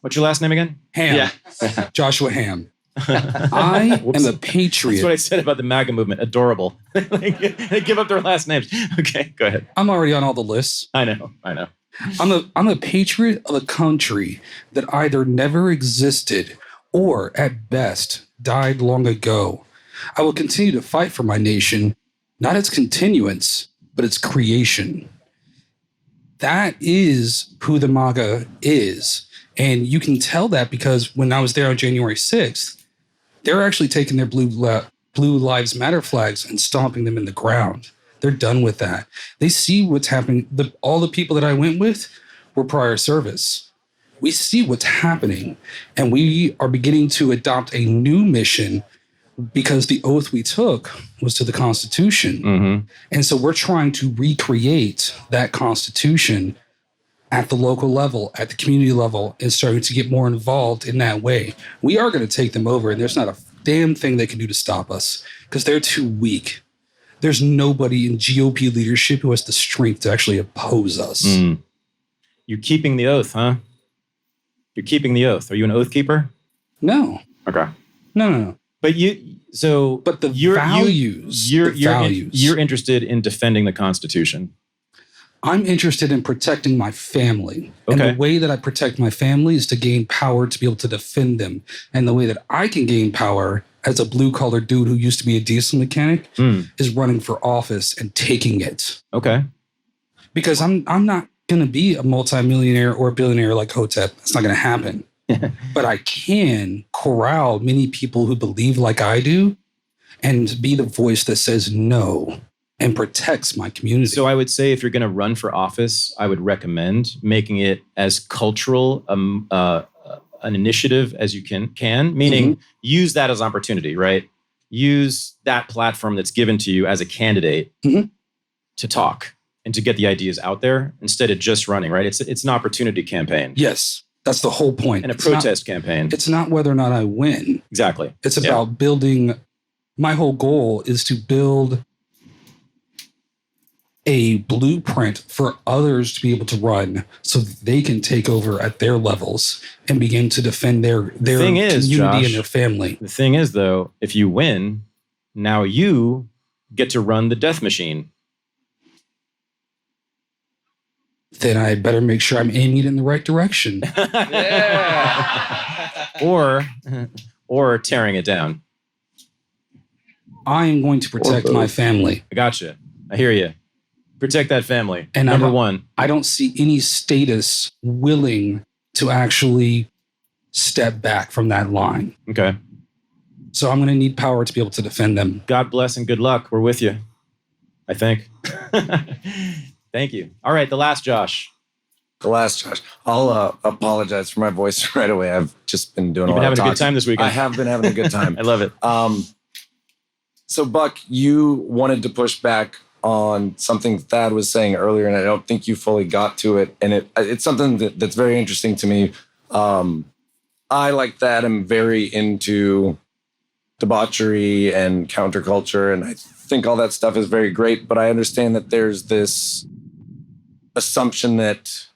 What's your last name again? Ham. Yeah. Joshua Ham. I am a patriot. That's what I said about the MAGA movement. Adorable. They give up their last names. Okay, go ahead. I'm already on all the lists. I know. I'm a patriot of a country that either never existed or at best died long ago. I will continue to fight for my nation, not its continuance, but its creation. That is who the MAGA is. And you can tell that because when I was there on January 6th, they're actually taking their Blue Lives Matter flags and stomping them in the ground. They're done with that. They see what's happening. All the people that I went with were prior service. We see what's happening, and we are beginning to adopt a new mission because the oath we took was to the Constitution. Mm-hmm. And so we're trying to recreate that Constitution at the local level, at the community level, and starting to get more involved in that way. We are going to take them over, and there's not a damn thing they can do to stop us because they're too weak. There's nobody in GOP leadership who has the strength to actually oppose us. Mm. You're keeping the oath, huh? You're keeping the oath. Are you an oath keeper? No. Okay. No. But the values. You're interested in defending the Constitution. I'm interested in protecting my family. And Okay. the way that I protect my family is to gain power to be able to defend them. And the way that I can gain power as a blue-collar dude who used to be a diesel mechanic is running for office and taking it. Okay. Because I'm not going to be a multimillionaire or a billionaire like Hotep. It's not going to happen. But I can corral many people who believe like I do and be the voice that says no and protects my community. So I would say if you're going to run for office, I would recommend making it as cultural an initiative as you can, meaning use that as opportunity, right? Use that platform that's given to you as a candidate to talk and to get the ideas out there instead of just running, right? It's an opportunity campaign. Yes, that's the whole point. And a protest campaign. It's not whether or not I win. Exactly. It's about building. My whole goal is to build a blueprint for others to be able to run so that they can take over at their levels and begin to defend their community, Josh, and their family. The thing is, though, if you win, now you get to run the death machine. Then I better make sure I'm aiming it in the right direction. or tearing it down. I am going to protect my family. I gotcha. I hear you. Protect that family. And Number one. I don't see any status willing to actually step back from that line. Okay. So I'm going to need power to be able to defend them. God bless and good luck. We're with you, I think. Thank you. All right, the last Josh. I'll apologize for my voice right away. I've just been doing You've been a lot of having a good talking. time this weekend. I have been having a good time. I love it. So, Buck, you wanted to push back on something Thad was saying earlier, and I don't think you fully got to it. And it's something that's very interesting to me. I, like Thad, am very into debauchery and counterculture, and I think all that stuff is very great. But I understand that there's this assumption that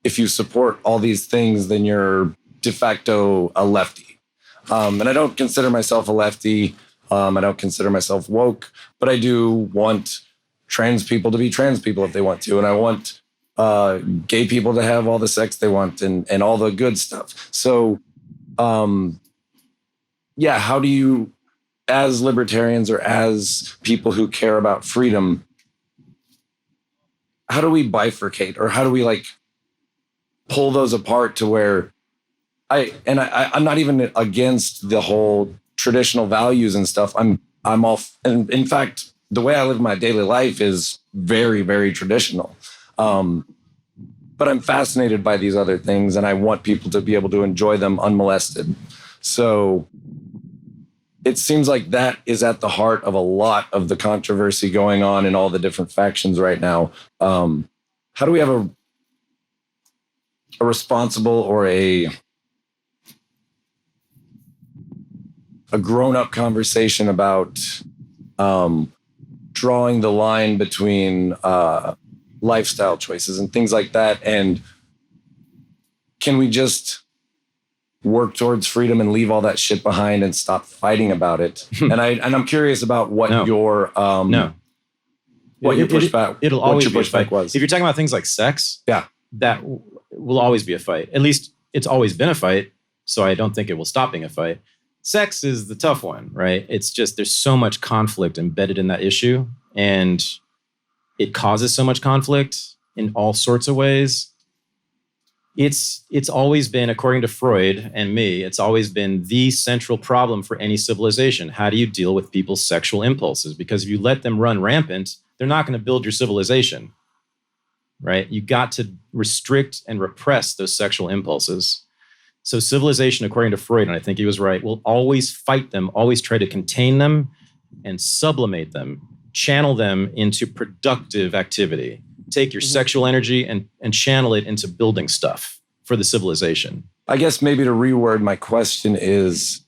if you support all these things, then you're de facto a lefty. And I don't consider myself a lefty. I don't consider myself woke, but I do want trans people to be trans people if they want to. And I want gay people to have all the sex they want and all the good stuff. So, how do you, as libertarians or as people who care about freedom, how do we bifurcate, or how do we pull those apart to where I'm not even against the whole traditional values and stuff, I'm all, and in fact, the way I live my daily life is very, very traditional. But I'm fascinated by these other things, and I want people to be able to enjoy them unmolested. So it seems like that is at the heart of a lot of the controversy going on in all the different factions right now. How do we have a responsible or a grown-up conversation about drawing the line between lifestyle choices and things like that? And can we just work towards freedom and leave all that shit behind and stop fighting about it? And I'm curious about what your what your pushback it'll what always your be a pushback fight. was. If you're talking about things like sex, Yeah. that will always be a fight. At least it's always been a fight, so I don't think it will stop being a fight. Sex is the tough one, right? It's just there's so much conflict embedded in that issue, and it causes so much conflict in all sorts of ways. It's always been, according to Freud and me, it's always been the central problem for any civilization. How do you deal with people's sexual impulses? Because if you let them run rampant, they're not going to build your civilization, right? You got to restrict and repress those sexual impulses. So civilization, according to Freud, and I think he was right, will always fight them, always try to contain them and sublimate them, channel them into productive activity. Take your sexual energy and channel it into building stuff for the civilization. I guess maybe to reword my question is,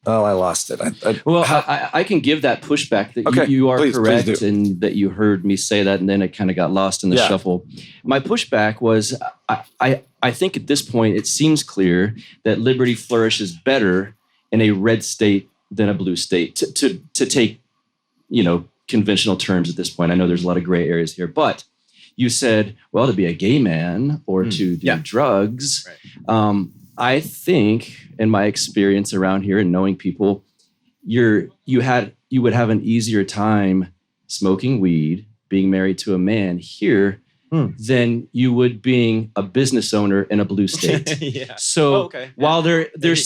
oh, I lost it. I can give that pushback that Okay, you are please correct do. and that you heard me say that, and then it kind of got lost in the shuffle. My pushback was I think at this point it seems clear that liberty flourishes better in a red state than a blue state. To take, conventional terms at this point. I know there's a lot of gray areas here, but you said, well, to be a gay man or to do drugs. Right. I think, in my experience around here and knowing people, you would have an easier time smoking weed, being married to a man here than you would being a business owner in a blue state. Yeah. So while there's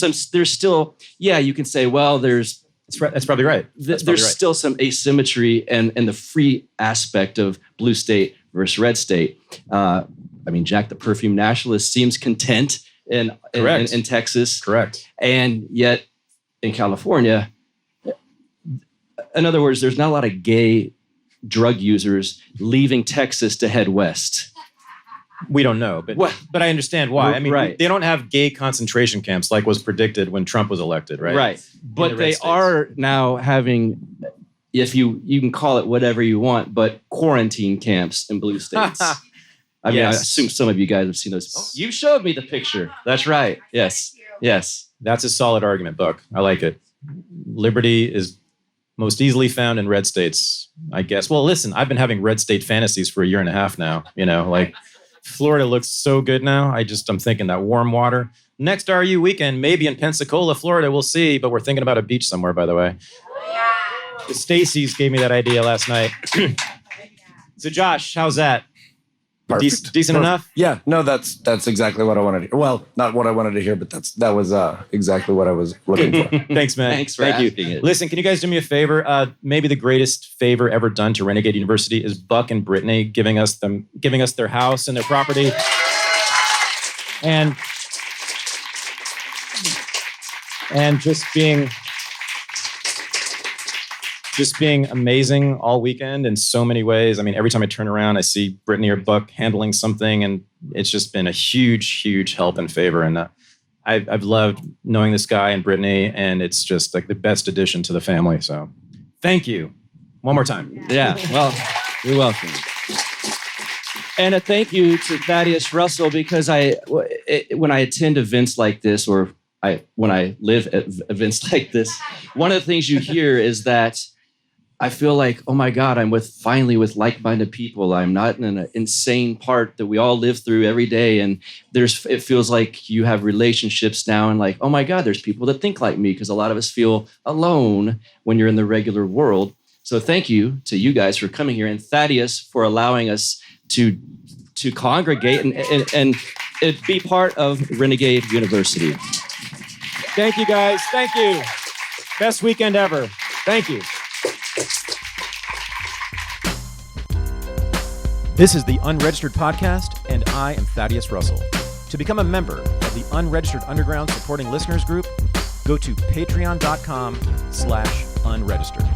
still, you can say, well, that's probably right. There's still some asymmetry and the free aspect of blue state versus red state. Jack the Perfume Nationalist seems content in Texas. Correct. And yet in California, in other words, there's not a lot of gay drug users leaving Texas to head west. We don't know, but I understand why. They don't have gay concentration camps like was predicted when Trump was elected, right? Right. But they are now having, if you can call it whatever you want, but quarantine camps in blue states. I assume some of you guys have seen those. Oh, you showed me the picture. That's right. Yes. Yes. That's a solid argument, Buck. I like it. Liberty is most easily found in red states, I guess. Well, listen, I've been having red state fantasies for a year and a half now. Florida looks so good now. I'm thinking that warm water. Next RU weekend, maybe in Pensacola, Florida. We'll see. But we're thinking about a beach somewhere, by the way. The Stacey's gave me that idea last night. So, Josh, how's that? Decent enough? Yeah, no, that's exactly what I wanted to hear. Well, not what I wanted to hear, but that was exactly what I was looking for. Thanks, man. Thanks for Thank asking you. it. Listen, can you guys do me a favor? Maybe the greatest favor ever done to Renegade University is Buck and Brittany giving us their house and their property. And just being amazing all weekend in so many ways. Every time I turn around, I see Brittany or Buck handling something, and it's just been a huge, huge help and favor. And I've loved knowing this guy and Brittany, and it's just like the best addition to the family. So thank you. One more time. Yeah, well, you're welcome. And a thank you to Thaddeus Russell, because when I attend events like this, or when I live at events like this, one of the things you hear is that I feel like, oh my God, I'm finally with like-minded people. I'm not in an insane part that we all live through every day. And it feels like you have relationships now, and like, oh my God, there's people that think like me, because a lot of us feel alone when you're in the regular world. So thank you to you guys for coming here, and Thaddeus for allowing us to congregate and be part of Renegade University. Thank you, guys. Thank you. Best weekend ever. Thank you. This is the Unregistered Podcast, and I am Thaddeus Russell. To become a member of the Unregistered Underground Supporting Listeners Group, go to patreon.com/unregistered.